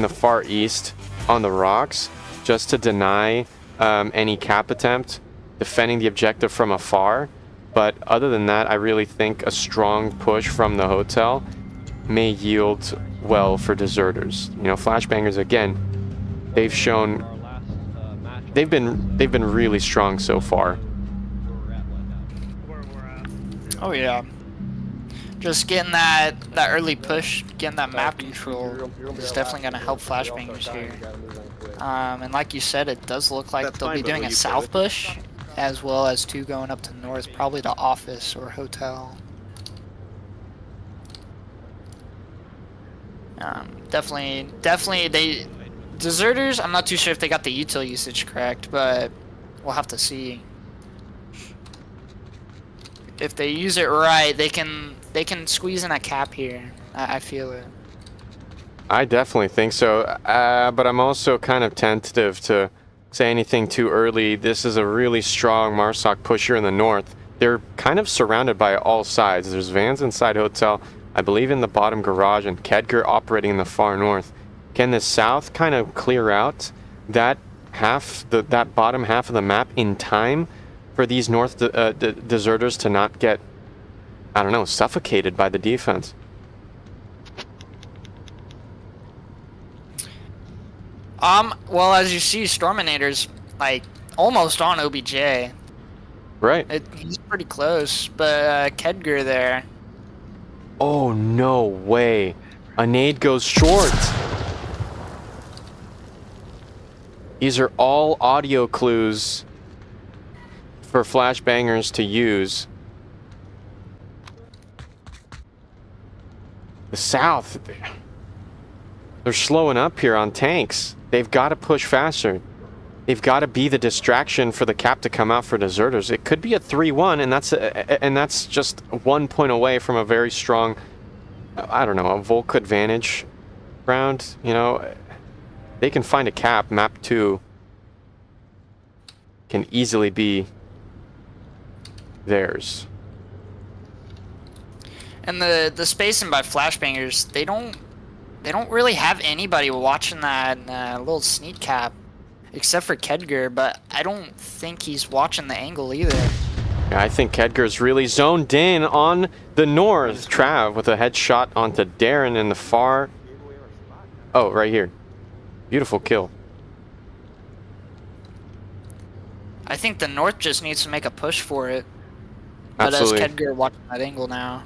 far east on the rocks, just to deny any cap attempt, defending the objective from afar. But other than that, I really think a strong push from the hotel may yield well for Deserters. You know, Flashbangers, again, they've shown they've been really strong so far. Oh yeah. Just getting that early push, getting that map control is definitely going to help Flashbangers here. And like you said, it does look like they'll be doing a south push, as well as two going up to north, probably to office or hotel. Definitely they... Deserters, I'm not too sure if they got the util usage correct, but we'll have to see. If they use it right, they can squeeze in a cap here. I feel it. I definitely think so, but I'm also kind of tentative to say anything too early. This is a really strong Marsoc push here in the north. They're kind of surrounded by all sides. There's vans inside hotel, I believe in the bottom garage, and Kedger operating in the far north. Can the south kind of clear out that that bottom half of the map in time for these north Deserters to not get, I don't know, suffocated by the defense? Well, as you see, Storminator's like almost on OBJ. Right. He's pretty close, but Kedger there. Oh, no way. A nade goes short. These are all audio clues for Flashbangers to use. The south, they're slowing up here on tanks. They've got to push faster. They've got to be the distraction for the cap to come out for Deserters. It could be a 3-1, and that's just 1 point away from a very strong, I don't know, a Volk advantage round. You know, they can find a cap. Map 2 can easily be theirs. And the spacing by flashbangers, they don't really have anybody watching that little sneak cap, except for Kedger. But I don't think he's watching the angle either. Yeah, I think Kedger's really zoned in on the north. Trav with a headshot onto Darren in the far. Oh, right here. Beautiful kill. I think the north just needs to make a push for it. But Absolutely. as Kedger watching that angle now.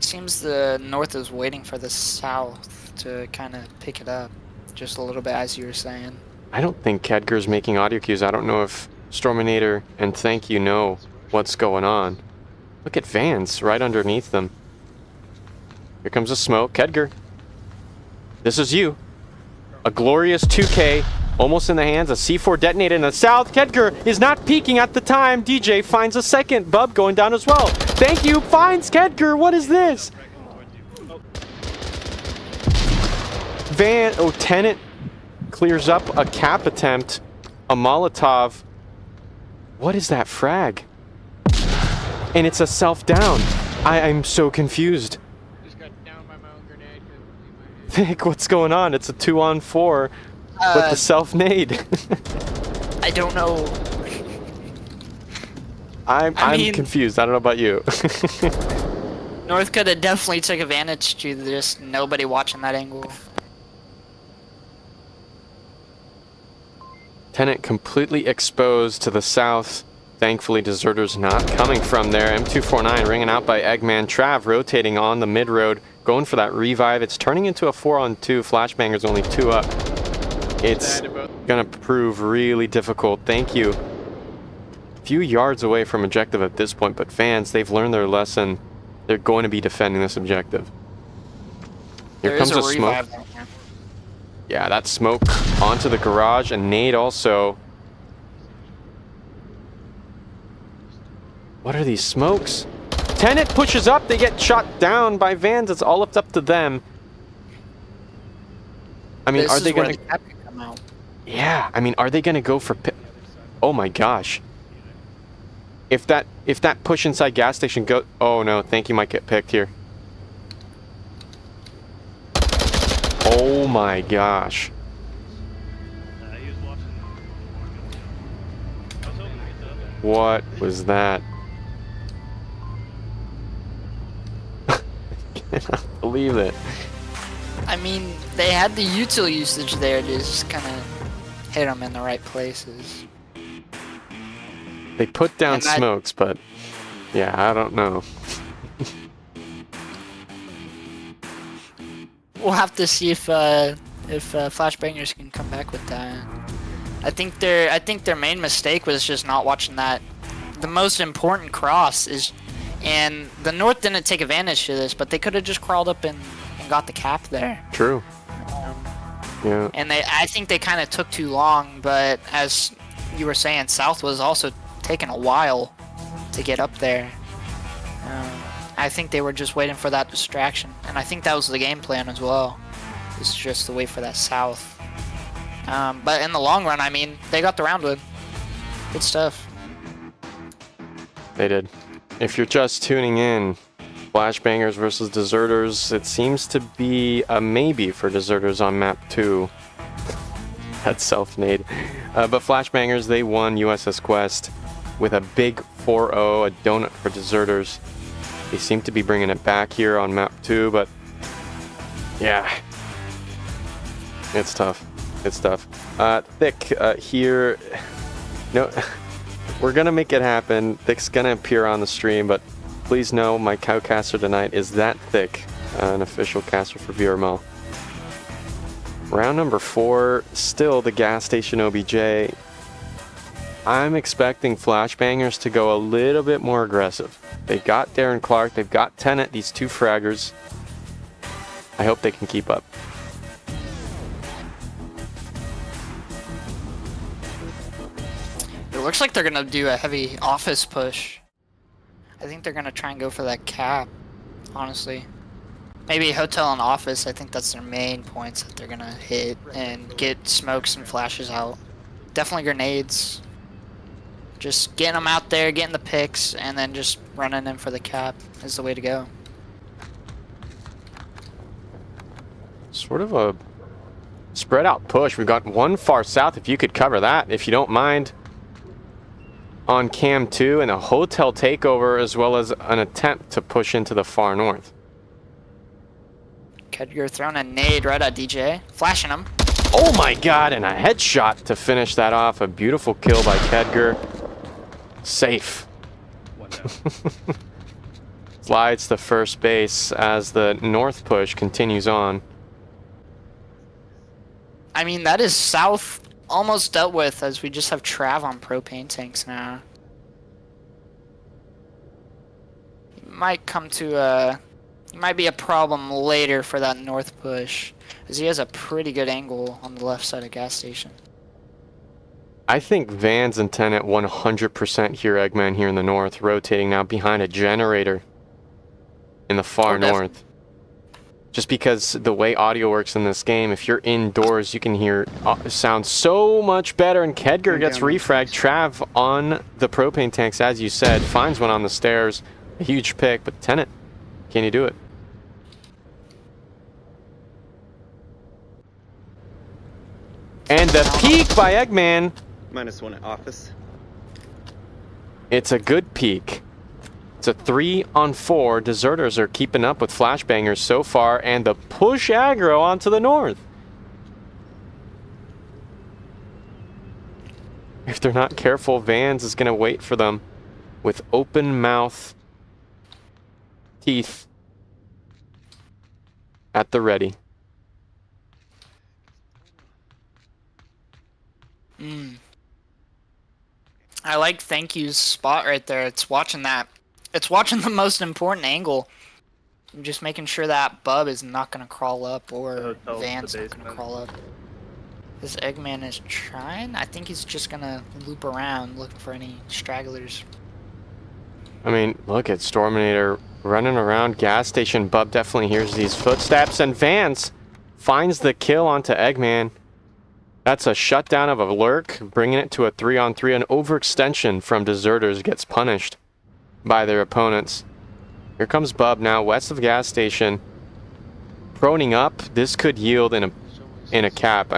Seems the north is waiting for the south to kind of pick it up just a little bit, as you were saying. I don't think Kedger's making audio cues. I don't know if Storminator and Thank You know what's going on. Look at Vans right underneath them. Here comes the smoke. Kedger. This is you. A glorious 2K. Almost in the hands. A C4 detonated in the south. Kedger is not peeking at the time. DJ finds a second. Bub going down as well. Thank You finds Kedger. What is this? Tenant clears up a cap attempt. A Molotov. What is that frag? And it's a self-down. I'm so confused. Just got down by my own grenade. Vic, what's going on? It's a 2-on-4 with the self-nade. I don't know. I'm mean- confused. I don't know about you. North could have definitely took advantage to just nobody watching that angle. Tenant completely exposed to the south. Thankfully, Deserter's not coming from there. M249 ringing out by Eggman. Trav rotating on the mid-road, going for that revive. It's turning into a 4-on-2. Flashbanger's only 2 up. It's gonna prove really difficult. Thank You. Few yards away from objective at this point, but fans, they've learned their lesson. They're going to be defending this objective. Here comes a smoke. revive down here. Yeah, that smoke onto the garage, and nade also. What are these smokes? Tenet pushes up, they get shot down by Vans. It's all up to them. I mean, This are is they where gonna... the cap can come out. Yeah, I mean, are they gonna go for... Oh my gosh. If that push inside gas station go... Oh no, Thank You might get picked here. Oh my gosh. What was that? I cannot believe it. I mean, they had the util usage there to just kind of hit them in the right places. They put down And that- smokes, but yeah, I don't know. We'll have to see if Flashbangers can come back with that. I think their main mistake was just not watching that. The most important cross is, and the North didn't take advantage of this, but they could have just crawled up and got the cap there. True. Yeah. And I think they kind of took too long, but as you were saying, South was also taking a while to get up there. I think they were just waiting for that distraction, and I think that was the game plan as well. It's just to wait for that South. But in the long run, I mean, they got the round win. Good stuff. They did. If you're just tuning in, Flashbangers versus Deserters, it seems to be a maybe for Deserters on map 2. That's self-made. But Flashbangers, they won USS Quest with a big 4-0, a donut for Deserters. They seem to be bringing it back here on map 2, but yeah, it's tough. It's tough. Thick here. No, we're gonna make it happen. Thick's gonna appear on the stream, but please know my cowcaster tonight is that Thick, an official caster for VRML. Round number 4, still the gas station OBJ. I'm expecting Flashbangers to go a little bit more aggressive. They got Darren Clark, they've got Tenet, these 2 fraggers. I hope they can keep up. It looks like they're gonna do a heavy office push. I think they're gonna try and go for that cap, honestly. Maybe hotel and office, I think that's their main points that they're gonna hit and get smokes and flashes out. Definitely grenades. Just getting them out there, getting the picks, and then just running in for the cap is the way to go. Sort of a spread out push. We've got one far south, if you could cover that, if you don't mind, on cam 2, and a hotel takeover, as well as an attempt to push into the far north. Kedger throwing a nade right at DJ, flashing him. Oh my god, and a headshot to finish that off. A beautiful kill by Kedger. Safe. Slides to first base as the north push continues on. I mean, that is south almost dealt with, as we just have Trav on propane tanks now. Might come to might be a problem later for that north push, as he has a pretty good angle on the left side of gas station. I think Van's and Tenet 100% hear Eggman here in the north, rotating now behind a generator in the far north. Just because the way audio works in this game, if you're indoors, you can hear sound so much better. And Kedger gets refragged. Trav on the propane tanks, as you said, finds one on the stairs. A huge pick, but Tenet, can you do it? And the peek by Eggman. -1 at office. It's a good peek. It's a 3-on-4. Deserters are keeping up with flashbangers so far, and the push aggro onto the north. If they're not careful, Vans is going to wait for them with open mouth, teeth at the ready. I like Thank You's spot right there. It's watching that. It's watching the most important angle. I'm just making sure that Bub is not going to crawl up, or Van's not going to crawl up. This Eggman is trying. I think he's just going to loop around looking for any stragglers. I mean, look at Storminator running around gas station. Bub definitely hears these footsteps, and Vance finds the kill onto Eggman. That's a shutdown of a lurk, bringing it to a 3-on-3. An overextension from Deserters gets punished by their opponents. Here comes Bub now, west of gas station. Proning up, this could yield in a cap.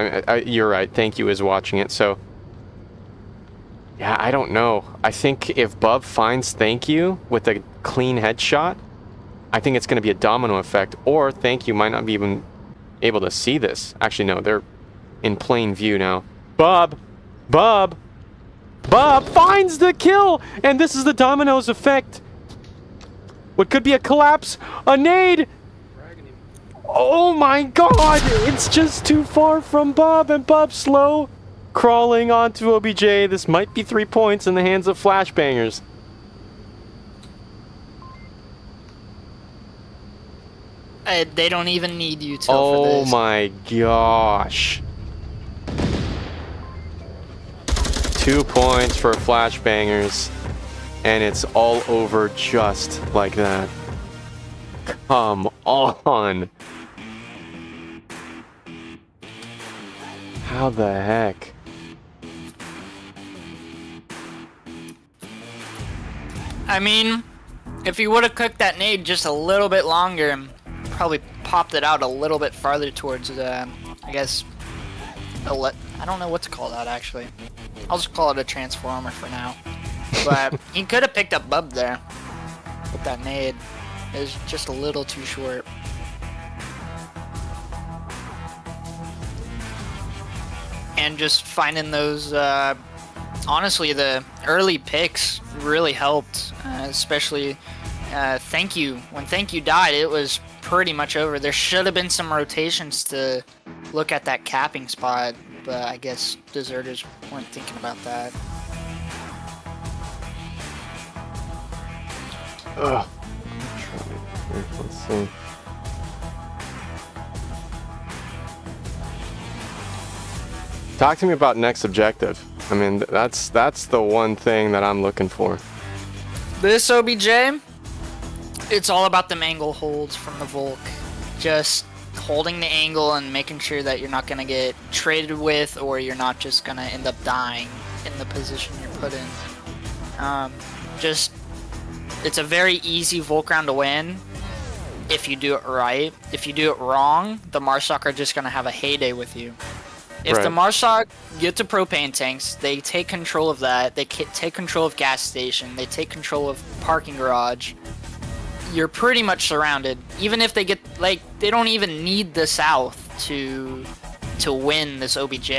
You're right, Thank You is watching it, so... Yeah, I don't know. I think if Bub finds Thank You with a clean headshot, I think it's going to be a domino effect, or Thank You might not be even able to see this. Actually, no, they're in plain view now. Bub finds the kill, and this is the dominoes effect. What could be a collapse, a nade. Oh my god, it's just too far from Bub, and Bub slow crawling onto OBJ. This might be 3 points in the hands of flashbangers. They don't even need you to. Oh my gosh. 2 points for flashbangers, and it's all over just like that. Come on. How the heck? I mean, if he would have cooked that nade just a little bit longer and probably popped it out a little bit farther towards I guess, I don't know what to call that actually. I'll just call it a transformer for now. But he could have picked up Bub there. But that nade is just a little too short. And just finding those, honestly, the early picks really helped. Especially Thank You. When Thank You died, it was pretty much over. There should have been some rotations to look at that capping spot, but I guess Deserters weren't thinking about that. Ugh. Let's see. Talk to me about next objective. I mean, that's the one thing that I'm looking for. This OBJ, it's all about the angle holds from the Volk. Just holding the angle and making sure that you're not going to get traded with, or you're not just going to end up dying in the position you're put in. Just, it's a very easy Volk round to win if you do it right. If you do it wrong, the Marsoc are just going to have a heyday with you. If the Marsoc get to propane tanks, they take control of that, they take control of gas station, they take control of parking garage, you're pretty much surrounded. Even if they get, like, they don't even need the South to win this OBJ.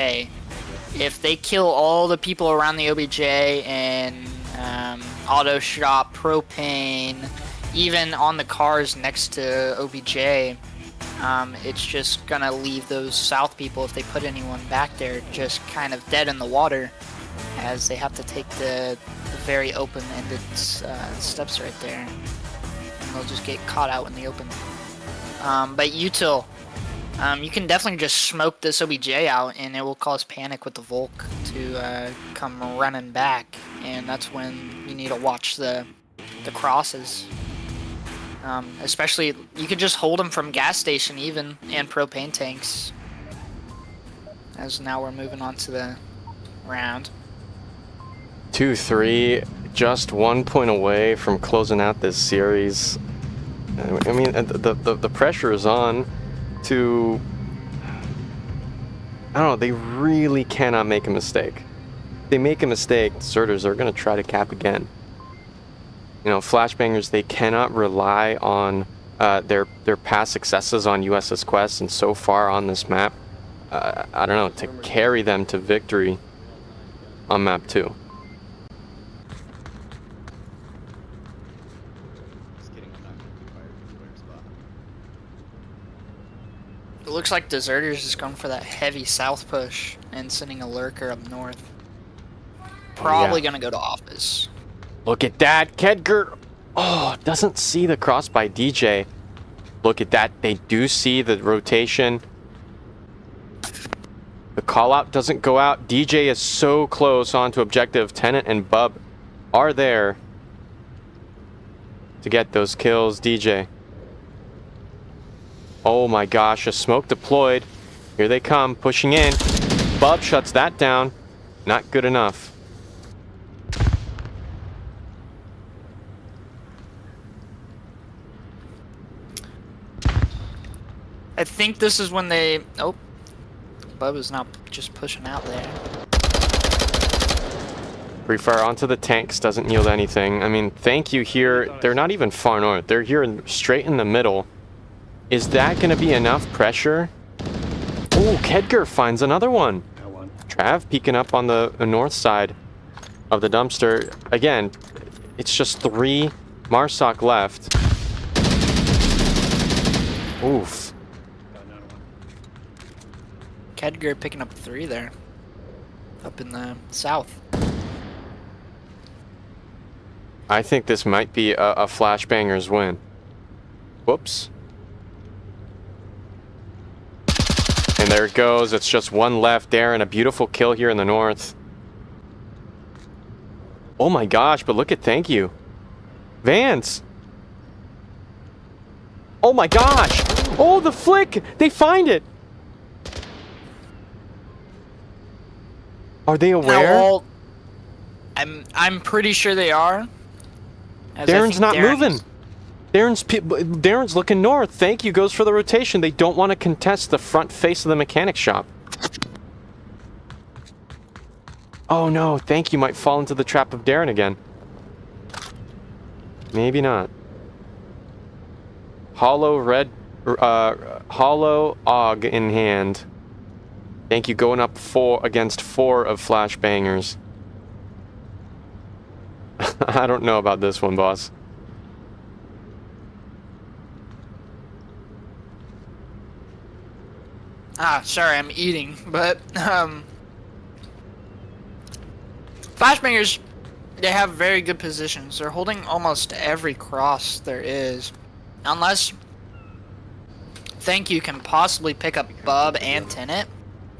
If they kill all the people around the OBJ and auto shop, propane, even on the cars next to OBJ, it's just gonna leave those South people, if they put anyone back there, just kind of dead in the water, as they have to take the very open-ended steps right there, and they'll just get caught out in the open. But util, you can definitely just smoke this OBJ out, and it will cause panic with the Volk to come running back, and that's when you need to watch the crosses. Especially, you could just hold them from gas station even, and propane tanks. As now we're moving on to the round. 2-3, just 1 point away from closing out this series. I mean, the pressure is on to... I don't know, they really cannot make a mistake. If they make a mistake, deserters are going to try to cap again. You know, flashbangers, they cannot rely on their past successes on USS Quest and so far on this map, I don't know, to carry them to victory on map 2. It looks like deserters is going for that heavy south push and sending a lurker up north. Probably gonna go to office. Look at that, Kedger. Oh, doesn't see the cross by DJ. Look at that, they do see the rotation. The call out doesn't go out. DJ is so close onto objective. Tennant and Bub are there to get those kills. DJ. Oh my gosh, a smoke deployed. Here they come, pushing in. Bub shuts that down. Not good enough. I think this is when they... Oh. Bubba's not just pushing out there. Free fire onto the tanks doesn't yield anything. I mean, thank you here. They're not even far north. They're here straight in the middle. Is that going to be enough pressure? Oh, Kedger finds another one. Trav peeking up on the north side of the dumpster. Again, it's just 3 Marsoc left. Oof. Kedger picking up 3 there. Up in the south. I think this might be a flashbangers win. Whoops. And there it goes. It's just 1 left there and a beautiful kill here in the north. Oh my gosh, but look at thank you. Vance. Oh my gosh. Oh, the flick. They find it. Are they aware? I'm pretty sure they are. Darren's not moving. Darren's looking north. Thank you goes for the rotation. They don't want to contest the front face of the mechanic shop. Oh no, thank you might fall into the trap of Darren again. Maybe not. Hollow AUG in hand. Thank you going up 4 against 4 of flashbangers. I don't know about this one, boss. Sorry, I'm eating, but flashbangers, they have very good positions. They're holding almost every cross there is, unless thank you can possibly pick up Bub and Tenet.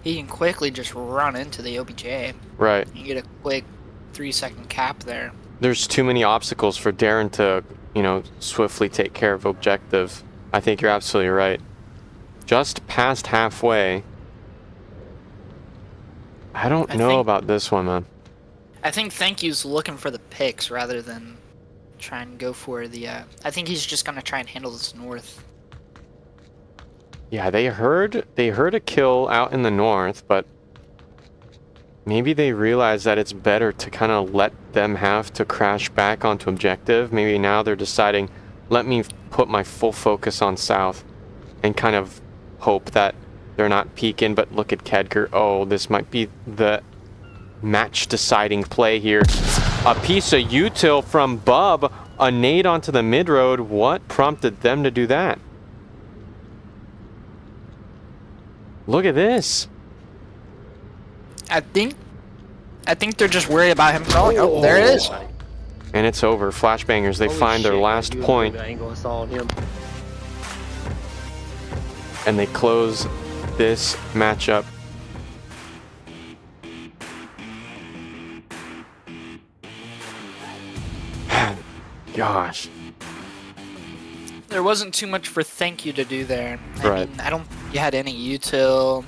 He can quickly just run into the OBJ. Right. You get a quick 3-second cap there. There's too many obstacles for Darren to, you know, swiftly take care of objective. I think you're absolutely right. Just past halfway. I don't know about this one, man. I think Thank You's looking for the picks rather than try and go for the. I think he's just gonna try and handle this north. Yeah, they heard a kill out in the north, but maybe they realized that it's better to kind of let them have to crash back onto objective. Maybe now they're deciding, let me put my full focus on south and kind of hope that they're not peeking. But look at Kedger. Oh, this might be the match deciding play here. A piece of util from Bub, a nade onto the mid road. What prompted them to do that? Look at this. I think they're just worried about him crawling. Oh, there it is. And it's over. Flashbangers, they find their last point. And they close this matchup. Gosh. There wasn't too much for Thank You to do there. Right. I mean, I don't think he had any util.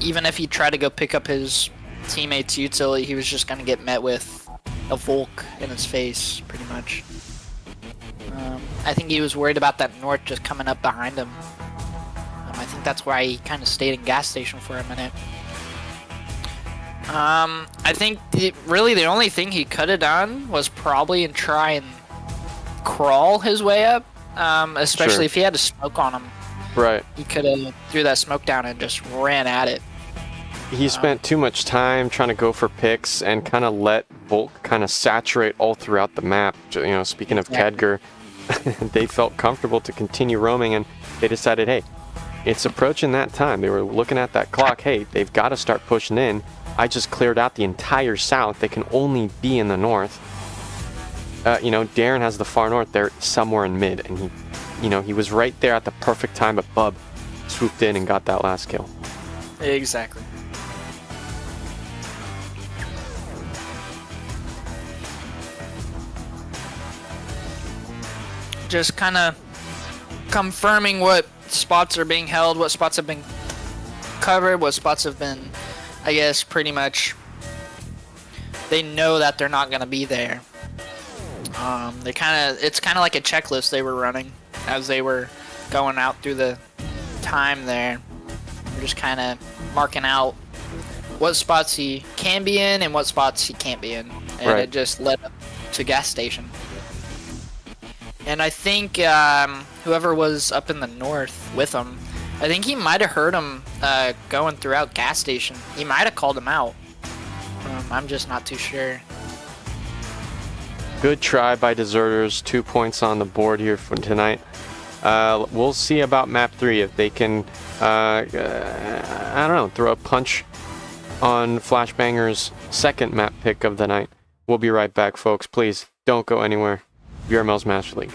Even if he tried to go pick up his teammate's util, he was just going to get met with a Volk in his face, pretty much. I think he was worried about that north just coming up behind him. I think that's why he kind of stayed in gas station for a minute. I think really the only thing he could have done was probably try and crawl his way up, especially if he had a smoke on him. Right. He could have threw that smoke down and just ran at it. He spent too much time trying to go for picks and kind of let Volk kind of saturate all throughout the map. You know, speaking of Kedger, they felt comfortable to continue roaming, and they decided, hey, it's approaching that time. They were looking at that clock. Hey, they've got to start pushing in. I just cleared out the entire south. They can only be in the north. You know, Darren has the far north there somewhere in mid, and he was right there at the perfect time, but Bub swooped in and got that last kill. Exactly. Just kind of confirming what spots are being held, what spots have been covered, what spots have been, I guess, pretty much, they know that they're not going to be there. It's kind of like a checklist they were running as they were going out through the time there. They're just kind of marking out what spots he can be in and what spots he can't be in. And it just led up to gas station. And I think whoever was up in the north with him, I think he might have heard him going throughout gas station. He might have called him out. I'm just not too sure. Good try by Deserters. 2 points on the board here for tonight. We'll see about map 3 if they can, I don't know, throw a punch on Flashbanger's second map pick of the night. We'll be right back, folks. Please don't go anywhere. VRML's Master League.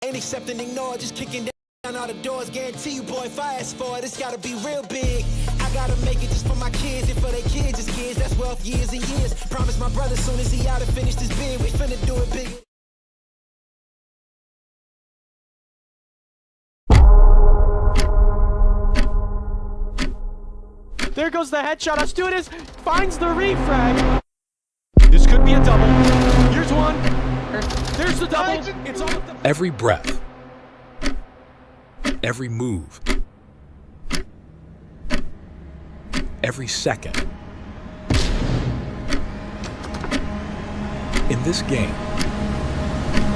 Ain't accepting, ignore, just kicking down all the doors. Guarantee you, boy, fast forward, it's gotta be real big. I gotta make it just for my kids and for their kids' as kids. That's wealth years and years. Promise my brother soon as he out and finish this bid, we finna do it big. There goes the headshot. Astutis finds the refrag. This could be a double. Here's one. There's the double. It's all the Every breath, every move, every second. In this game,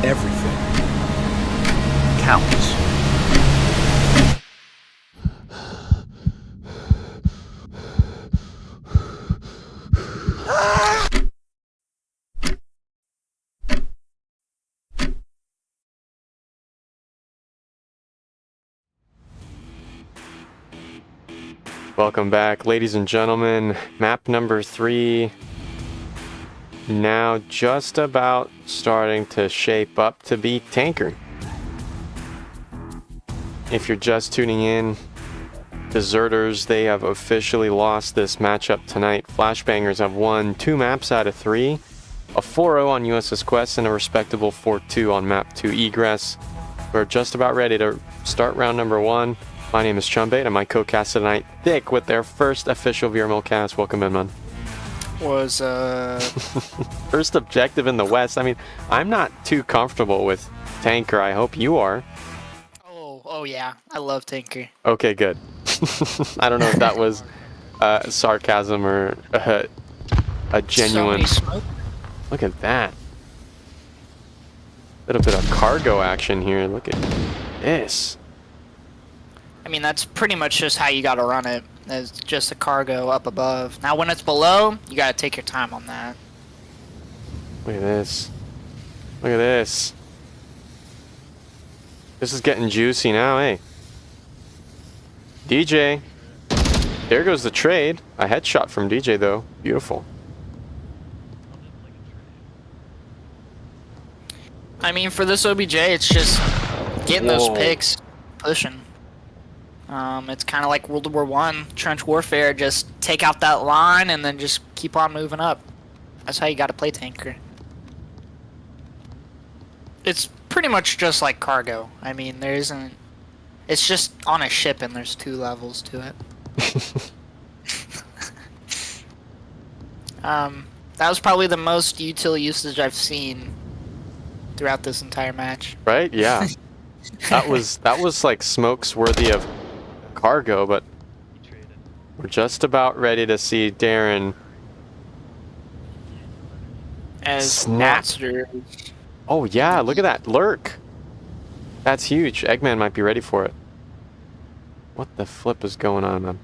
everything counts. Welcome back, ladies and gentlemen. Map number 3. now just about starting to shape up to be Tanker. If you're just tuning in, Deserters, they have officially lost this matchup tonight. Flashbangers have won 2 maps out of 3, a 4-0 on USS Quest, and a respectable 4-2 on map 2 Egress. We're just about ready to start round number 1. My name is Chumbait, and my co-cast tonight, Thick, with their first official VRML cast. Welcome in, man. Was First objective in the West. I mean, I'm not too comfortable with Tanker. I hope you are. Oh yeah, I love Tanker. Okay, good. I don't know if that was sarcasm or a genuine... So many smoke. Look at that. Little bit of cargo action here. Look at this. I mean, that's pretty much just how you gotta run it. It's just a cargo up above. Now, when it's below, you gotta take your time on that. Look at this. Look at this. This is getting juicy now, eh? DJ. There goes the trade. A headshot from DJ, though. Beautiful. I mean, for this OBJ, it's just getting those picks, pushing. It's kind of like World War I, trench warfare. Just take out that line and then just keep on moving up. That's how you got to play Tanker. It's pretty much just like cargo. I mean, there isn't... It's just on a ship and there's 2 levels to it. That was probably the most util usage I've seen throughout this entire match. Right? Yeah. that was like smokes worthy of cargo, but we're just about ready to see Darren As snap. monsters. Oh yeah, look at that lurk. That's huge. Eggman might be ready for it. What the flip is going on, man?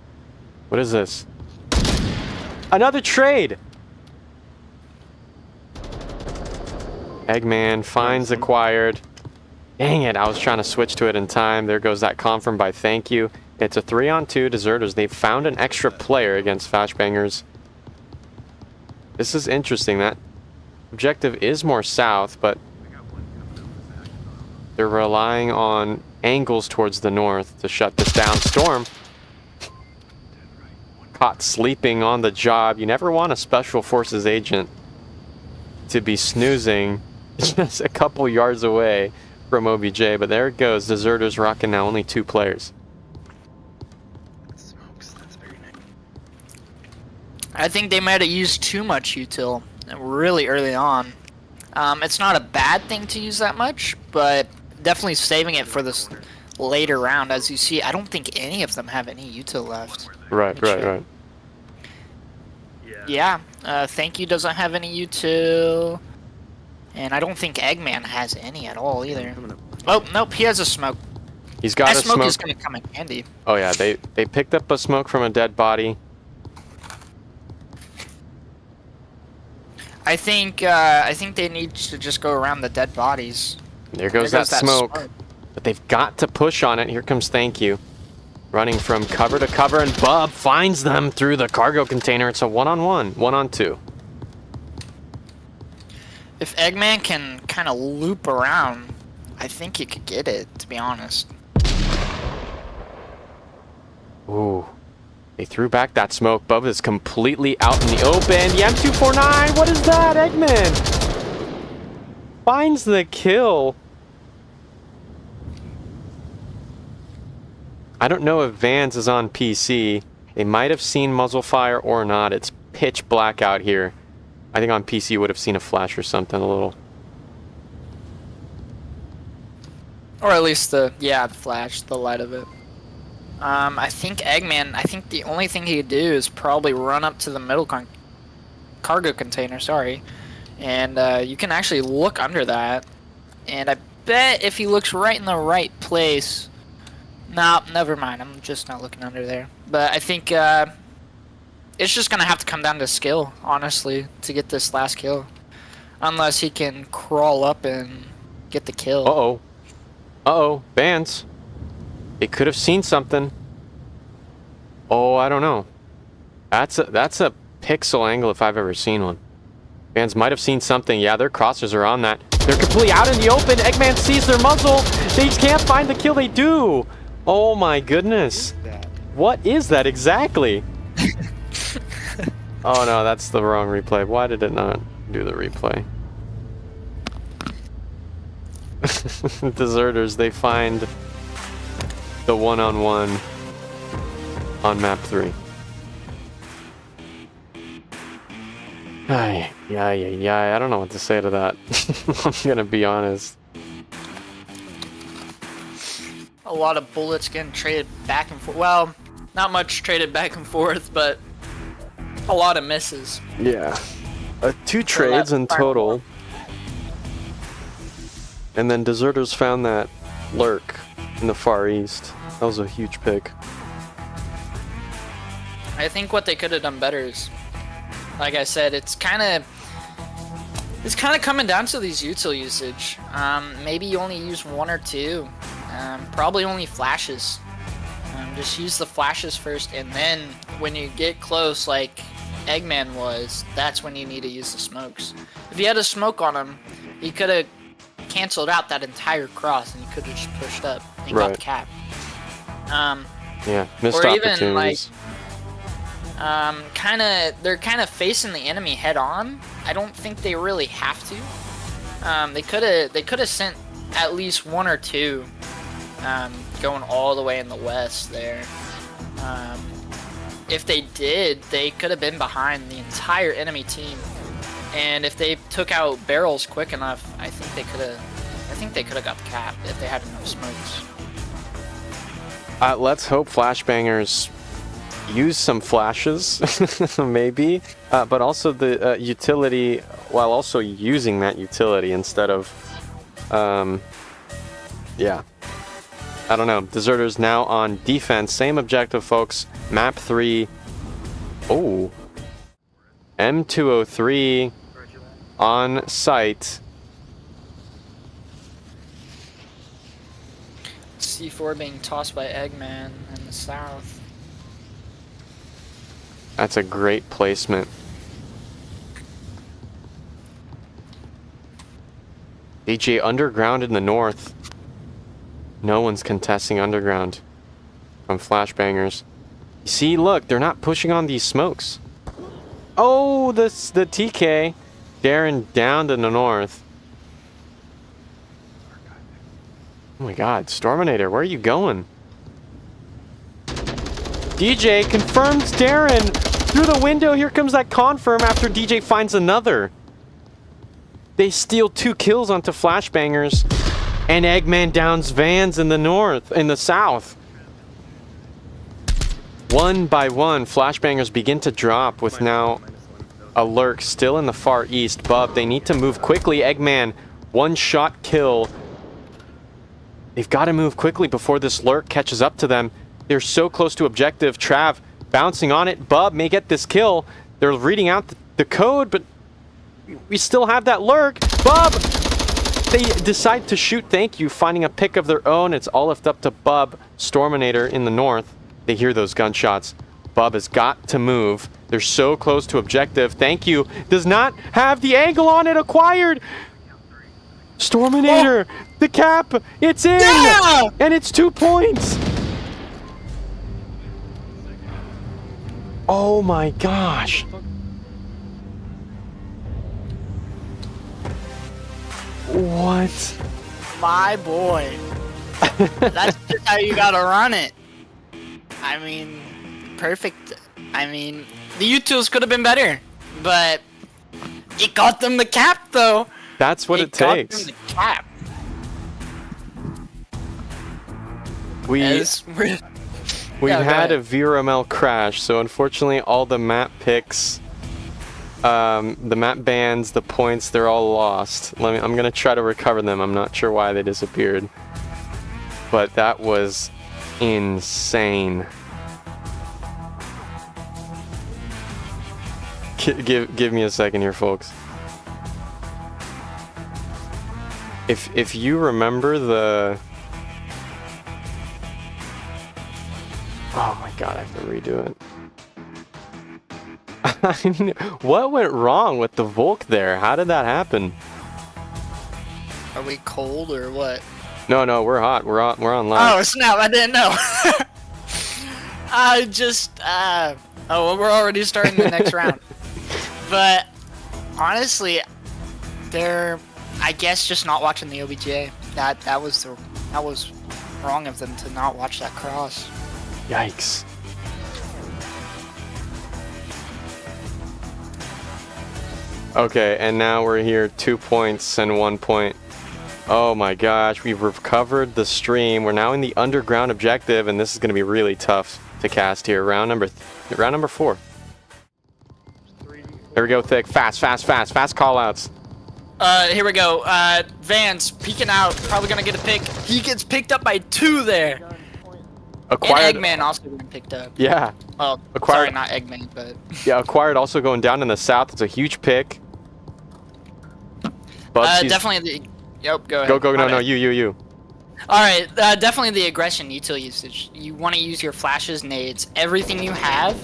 What is this? Another trade! Eggman finds acquired. Dang it, I was trying to switch to it in time. There goes that confirm by thank you. It's a 3-on-2 Deserters. They've found an extra player against Flashbangers. This is interesting. That objective is more south, but they're relying on angles towards the north to shut this down. Storm caught sleeping on the job. You never want a Special Forces agent to be snoozing just a couple yards away from OBJ, but there it goes. Deserters rocking now only 2 players. I think they might have used too much util really early on. It's not a bad thing to use that much, but definitely saving it for this later round. As you see, I don't think any of them have any util left. Right. Yeah, Thank You doesn't have any util. And I don't think Eggman has any at all either. Oh, nope, he has a smoke. He's got that a smoke smoke. is going to come in handy. Oh yeah, they picked up a smoke from a dead body. I think they need to just go around the dead bodies. There goes that smoke. But they've got to push on it. Here comes Thank You. Running from cover to cover, and Bub finds them through the cargo container. It's a 1-on-1, 1-on-2. If Eggman can kind of loop around, I think he could get it, to be honest. Ooh. They threw back that smoke. Bub is completely out in the open. The M249, what is that? Eggman finds the kill. I don't know if Vans is on PC. They might have seen muzzle fire or not. It's pitch black out here. I think on PC would have seen a flash or something a little. Or at least the flash, the light of it. I think Eggman, I think the only thing he could do is probably run up to the middle cargo container, and you can actually look under that. And I bet if he looks right in the right place... No, never mind, I'm just not looking under there. But I think it's just going to have to come down to skill, honestly, to get this last kill. Unless he can crawl up and get the kill. Uh-oh. Uh-oh, Vans. They could have seen something. Oh, I don't know. That's a pixel angle if I've ever seen one. Fans might have seen something. Yeah, their crossers are on that. They're completely out in the open. Eggman sees their muzzle. They can't find the kill. They do. Oh my goodness. What is that exactly? Oh no, that's the wrong replay. Why did it not do the replay? Deserters, they find the one-on-one on map 3. Yeah, I don't know what to say to that. I'm gonna be honest. A lot of bullets getting traded back and forth. Well, not much traded back and forth, but a lot of misses. Yeah. 2 trades in total. And then Deserters found that lurk in the Far East. That was a huge pick. I think what they could have done better is, like I said, it's kind of coming down to these util usage. Maybe you only use 1 or 2. Probably only flashes. Just use the flashes first, and then when you get close, like Eggman was, that's when you need to use the smokes. If you had a smoke on him, he could have canceled out that entire cross, and he could have just pushed up and got the cap. Yeah, missed or even opportunities. like, they're kind of facing the enemy head on. I don't think they really have to. They could have sent at least 1 or 2, going all the way in the west there. If they did, they could have been behind the entire enemy team. And if they took out barrels quick enough, I think they could have got the cap if they had enough smokes. Let's hope flashbangers use some flashes, maybe, but also the utility, while also using that utility instead of, yeah. I don't know. Deserters now on defense. Same objective, folks. Map 3. Oh. M203 on site. C4 being tossed by Eggman in the south. That's a great placement. DJ underground in the north. No one's contesting underground from flashbangers. See, look, they're not pushing on these smokes. Oh, the TK. Darren down to the north. Oh my god, Storminator, where are you going? DJ confirms Darren through the window. Here comes that confirm after DJ finds another. They steal 2 kills onto flashbangers. And Eggman downs Vans in the south. 1 by 1, flashbangers begin to drop with now a lurk still in the far east. Bub, they need to move quickly. Eggman, 1-shot kill. They've got to move quickly before this lurk catches up to them. They're so close to objective. Trav bouncing on it. Bub may get this kill. They're reading out the code, but we still have that lurk. Bub! They decide to shoot thank you, finding a pick of their own. It's all left up to Bub. Storminator in the north. They hear those gunshots. Bub has got to move. They're so close to objective. Thank you. Does not have the angle on it acquired. Storminator, the cap, it's in! Yeah! And it's 2 points! Oh my gosh. What? My boy. That's just how you gotta run it. I mean, perfect. I mean, the utils could have been better, but it got them the cap, though. That's what it takes. Got them the cap. We've had a VRML crash, so unfortunately all the map picks, the map bans, the points, they're all lost. I'm gonna try to recover them. I'm not sure why they disappeared, but that was insane. Give me a second here, folks. If you remember the... Oh my god, I have to redo it. What went wrong with the Volk there? How did that happen? Are we cold or what? No, no, we're hot. We're on live. Oh snap! I didn't know. I just oh, well, we're already starting the next round. But honestly, they're I guess just not watching the OBJ. That was wrong of them to not watch that cross. Yikes. Okay, and now we're here 2 points and 1 point. Oh my gosh, we've recovered the stream. We're now in the underground objective, and this is going to be really tough to cast here. Round number 4. There we go, Thick. Fast call-outs. Here we go. Vance peeking out, probably gonna get a pick. He gets picked up by 2 there. Acquired. And Eggman also getting picked up. Yeah. Oh, Acquired. sorry, not Eggman, but Yeah, Acquired also going down in the south. It's a huge pick. Bubsy's- definitely the. Yep, go ahead. Go. No, you. All right, definitely the aggression util usage. You want to use your flashes, nades, everything you have.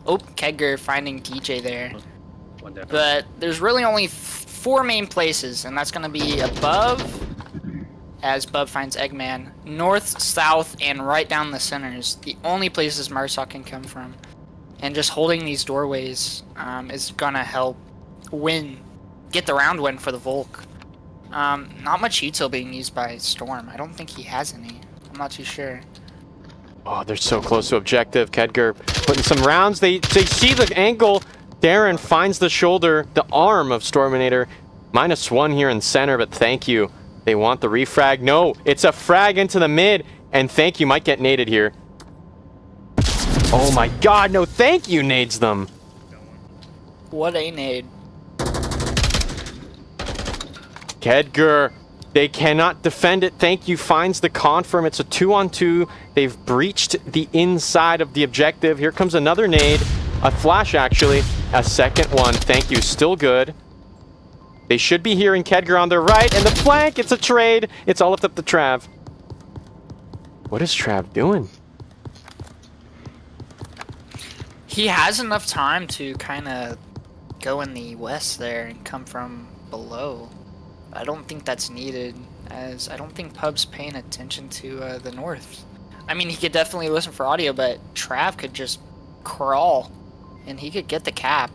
Oh, Kedger finding DJ there. But there's really only 4 main places, and that's going to be above, as Bub finds Eggman, north, south, and right down the centers. The only places Marsoc can come from. And just holding these doorways is going to help get the round win for the Volk. Not much util being used by Storm. I don't think he has any. I'm not too sure. Oh, they're so close to objective. Kedger putting some rounds. They see the angle. Darren finds the shoulder, the arm of Storminator. -1 here in center, but thank you. They want the refrag. No, it's a frag into the mid, and thank you might get naded here. Oh my god, no thank you nades them. What a nade. Kedger, they cannot defend it. Thank you finds the confirm. It's a 2-on-2. They've breached the inside of the objective. Here comes another nade. A flash, actually. A second one. Thank you. Still good. They should be hearing Kedger on their right. And the flank. It's a trade. It's all up to Trav. What is Trav doing? He has enough time to kind of go in the west there and come from below. I don't think that's needed, as I don't think Pub's paying attention to the north. I mean, he could definitely listen for audio, but Trav could just crawl, and he could get the cap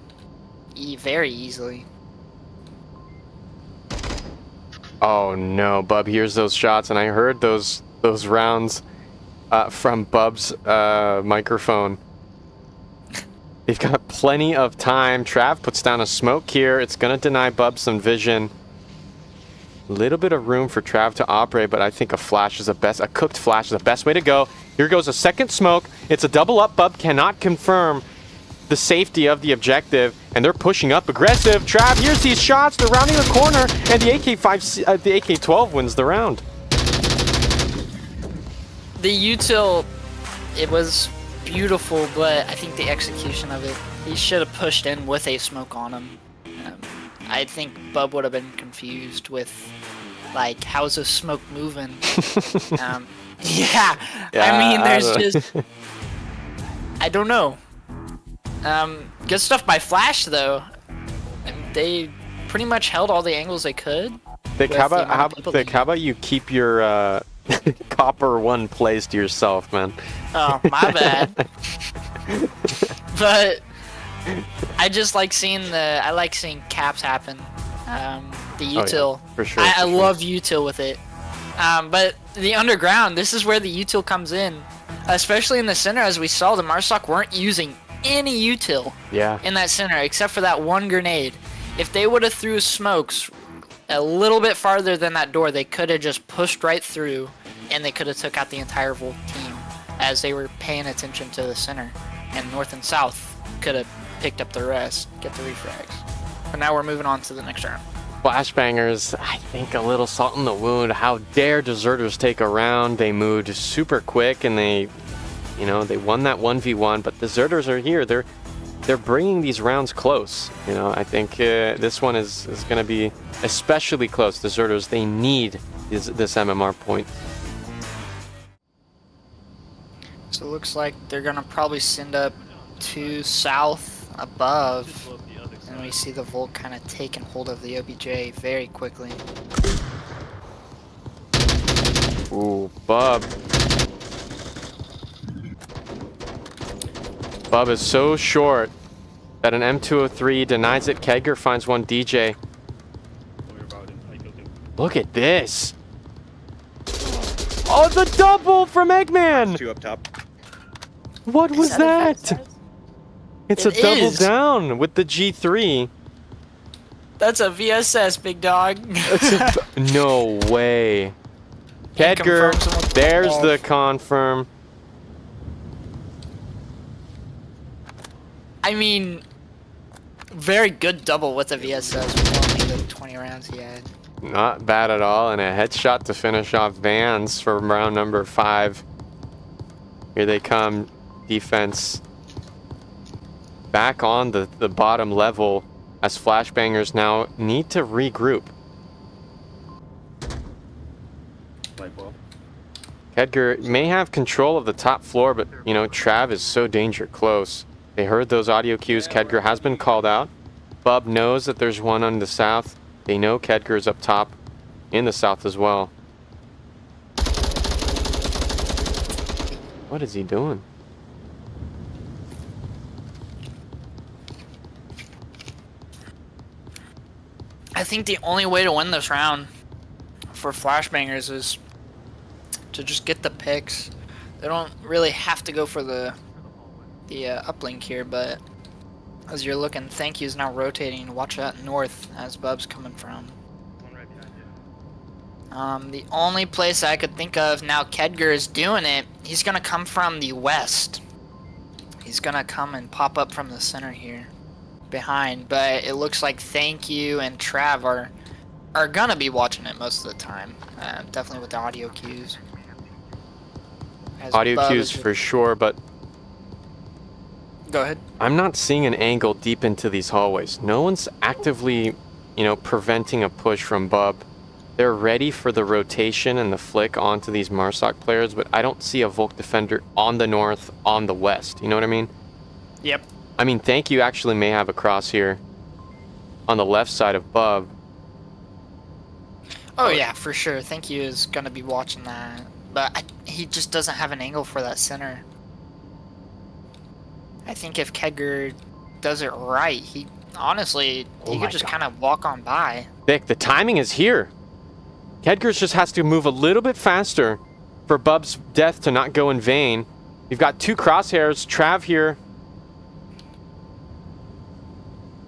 very easily. Oh no, Bub hears those shots, and I heard those rounds from Bub's microphone. They've got plenty of time. Trav puts down a smoke here. It's gonna deny Bub some vision. Little bit of room for Trav to operate, but I think a flash is a cooked flash is the best way to go. Here goes a second smoke. It's a double up. Bub cannot confirm the safety of the objective, and they're pushing up aggressive. Trav hears these shots. They're rounding the corner, and the AK-12 wins the round. The util, it was beautiful, but I think the execution of it, he should have pushed in with a smoke on him. I think Bub would have been confused with, like, how's this smoke moving? Yeah, I mean, there's just, I don't know. Good stuff by Flash, though. They pretty much held all the angles they could. How about you keep your copper 1 plays to yourself, man? Oh, my bad. But I just like seeing caps happen. The util. Yeah, for sure. I love util with it. But the underground, this is where the util comes in, especially in the center. As we saw, the Marsoc weren't using any util in that center except for that one grenade. If they would have threw smokes a little bit farther than that door, they could have just pushed right through, and they could have took out the entire Volt team, as they were paying attention to the center, and north and south could have picked up the rest, get the refrags. But now we're moving on to the next round. Flashbangers, I think a little salt in the wound. How dare Deserters take a round? They moved super quick, and they won that 1v1. But Deserters are here. They're bringing these rounds close. I think this one is going to be especially close. Deserters, they need this MMR point. So it looks like they're gonna probably send up to south. above, and we see the Volk kind of taking hold of the OBJ very quickly. Ooh, Bub. Bub is so short that an M203 denies it. Kedger finds one DJ. Look at this. Oh, the double from Eggman! 2 up top. What was that? It's a It double is. down with the G3. That's a VSS, big dog. No way. Kedger, confirms him with the there's ball. the confirm. I mean, very good double with the VSS with only the 20 rounds he had. Not bad at all, and a headshot to finish off Vans for round number 5. Here they come, defense back on the bottom level as Flashbangers now need to regroup. Kedger may have control of the top floor, but you know, Trav is so danger close. They heard those audio cues. Kedger has been called out. Bub knows that there's one on the south. They know Kedger is up top in the south as well. What is he doing? I think the only way to win this round for Flashbangers is to just get the picks. They don't really have to go for the uplink here, but as you're looking, Thank You's now rotating. Watch that north as Bub's coming from. The only place I could think of now Kedger is doing it, he's gonna come from the west. He's gonna come and pop up from the center here behind, but it looks like Thank You and Trav are gonna be watching it most of the time. Definitely with the audio cues. As Audio Bub cues is- for sure, but Go ahead. I'm not seeing an angle deep into these hallways. No one's actively, you know, preventing a push from Bub. They're ready for the rotation and the flick onto these Marsoc players, but I don't see a Volk defender on the north, on the west. You know what I mean? Yep. I mean, Thank You actually may have a cross here on the left side of Bub. Oh yeah, for sure. Thank You is gonna be watching that, but he just doesn't have an angle for that center. I think if Kedger does it right, he honestly he my could just God. kind of walk on by. Vic, the timing is here. Kedger just has to move a little bit faster for Bub's death to not go in vain. You've got 2 crosshairs. Trav here,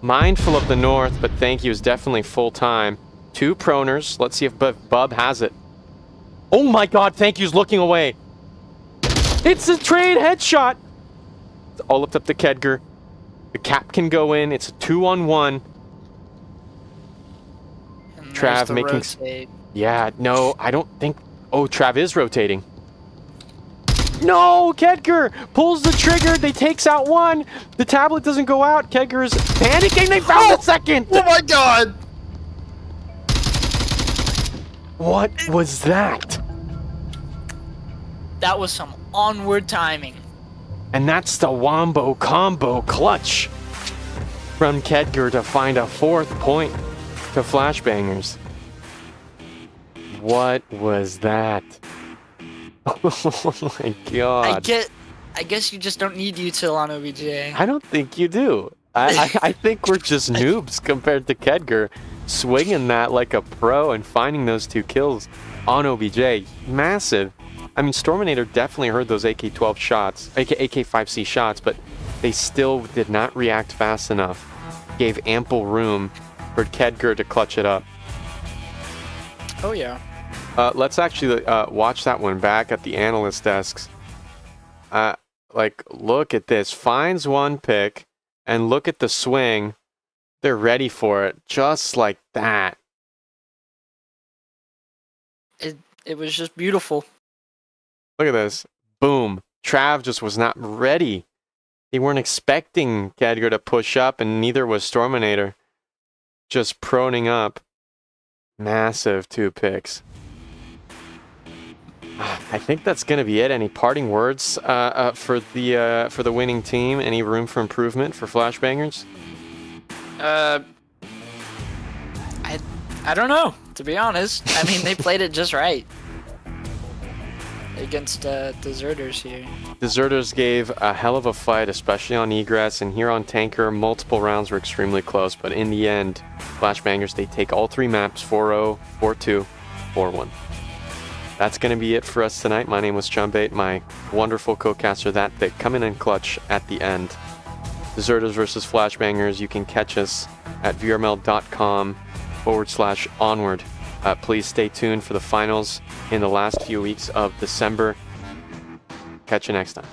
mindful of the north, but Thank You is definitely full time. 2 proners. Let's see if Bub has it. Oh my God, Thank You's looking away. It's a trade headshot. It's all up to Kedger. The cap can go in. It's a 2-on-1. And Trav there's the making rotate. Yeah, no, I don't think... Oh, Trav is rotating. No, Kedger pulls the trigger. They takes out one. The tablet doesn't go out. Kedger is panicking. They found the second. Oh my God! What was that? That was some onward timing. And that's the Wombo combo clutch from Kedger to find a 4th point to Flashbangers. What was that? Oh my God. I guess you just don't need util on OBJ. I don't think you do. I think we're just noobs compared to Kedger, swinging that like a pro and finding those 2 kills on OBJ. Massive. I mean, Storminator definitely heard those AK-12 shots, AK-5C shots, but they still did not react fast enough. Gave ample room for Kedger to clutch it up. Oh yeah. Let's actually watch that one back at the analyst desks. Like, look at this. Finds one pick, and look at the swing. They're ready for it, just like that. It was just beautiful. Look at this. Boom. Trav just was not ready. They weren't expecting Kedger to push up, and neither was Storminator. Just proning up. Massive 2 picks. I think that's going to be it. Any parting words for the winning team? Any room for improvement for Flashbangers? I don't know, to be honest. I mean, they played it just right against Deserters here. Deserters gave a hell of a fight, especially on egress, and here on Tanker, multiple rounds were extremely close, but in the end, Flashbangers, they take all 3 maps, 4-0, 4-2, 4-1. That's going to be it for us tonight. My name was Chumbait, my wonderful co-caster that come in and clutch at the end. Deserters versus Flashbangers, you can catch us at vrml.com/onward. Please stay tuned for the finals in the last few weeks of December. Catch you next time.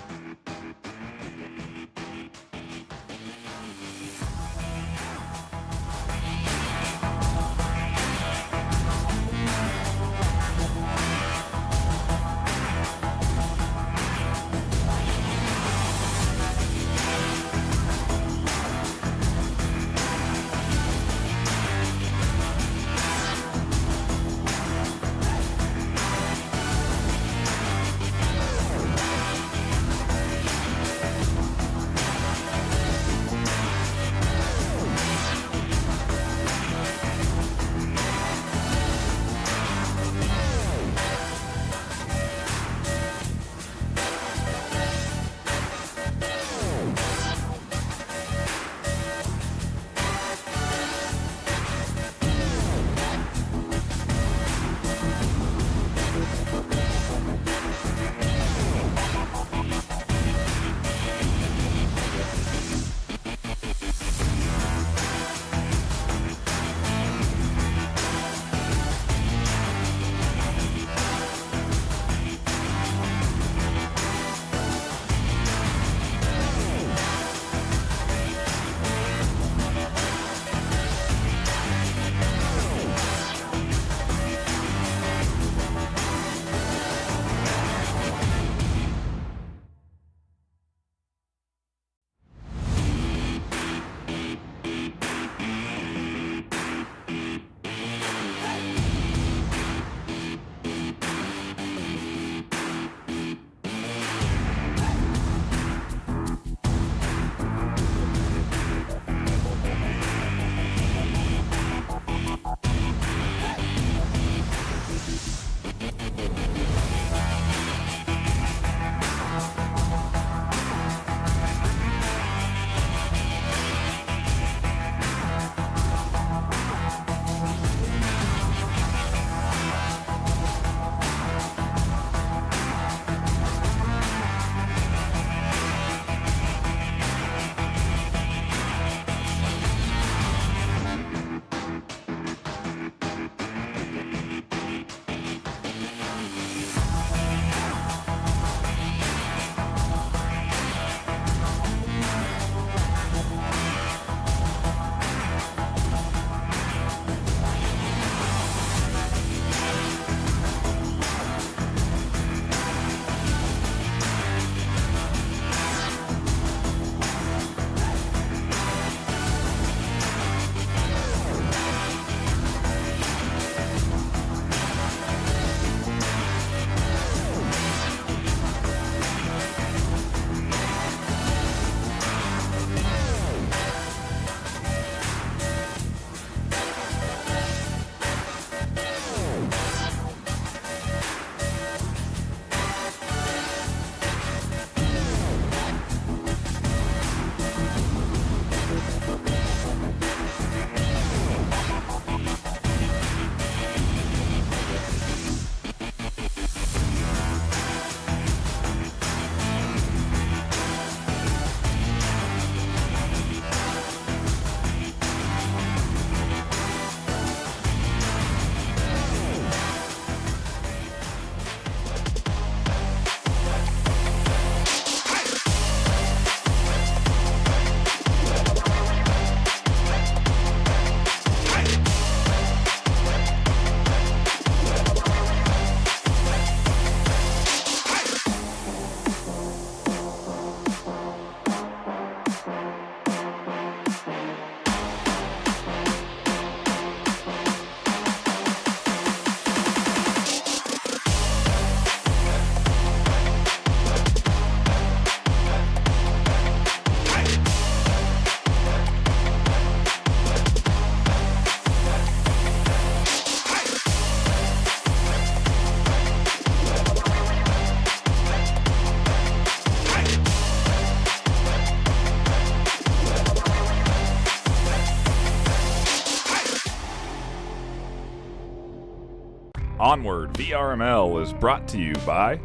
Onward VRML is brought to you by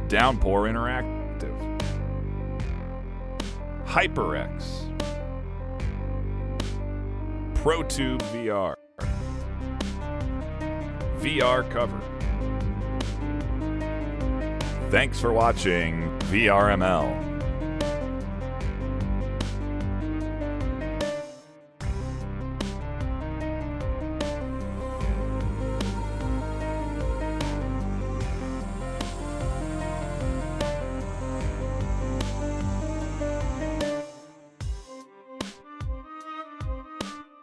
Downpour Interactive, HyperX, ProTube VR, VR Cover. Thanks for watching VRML.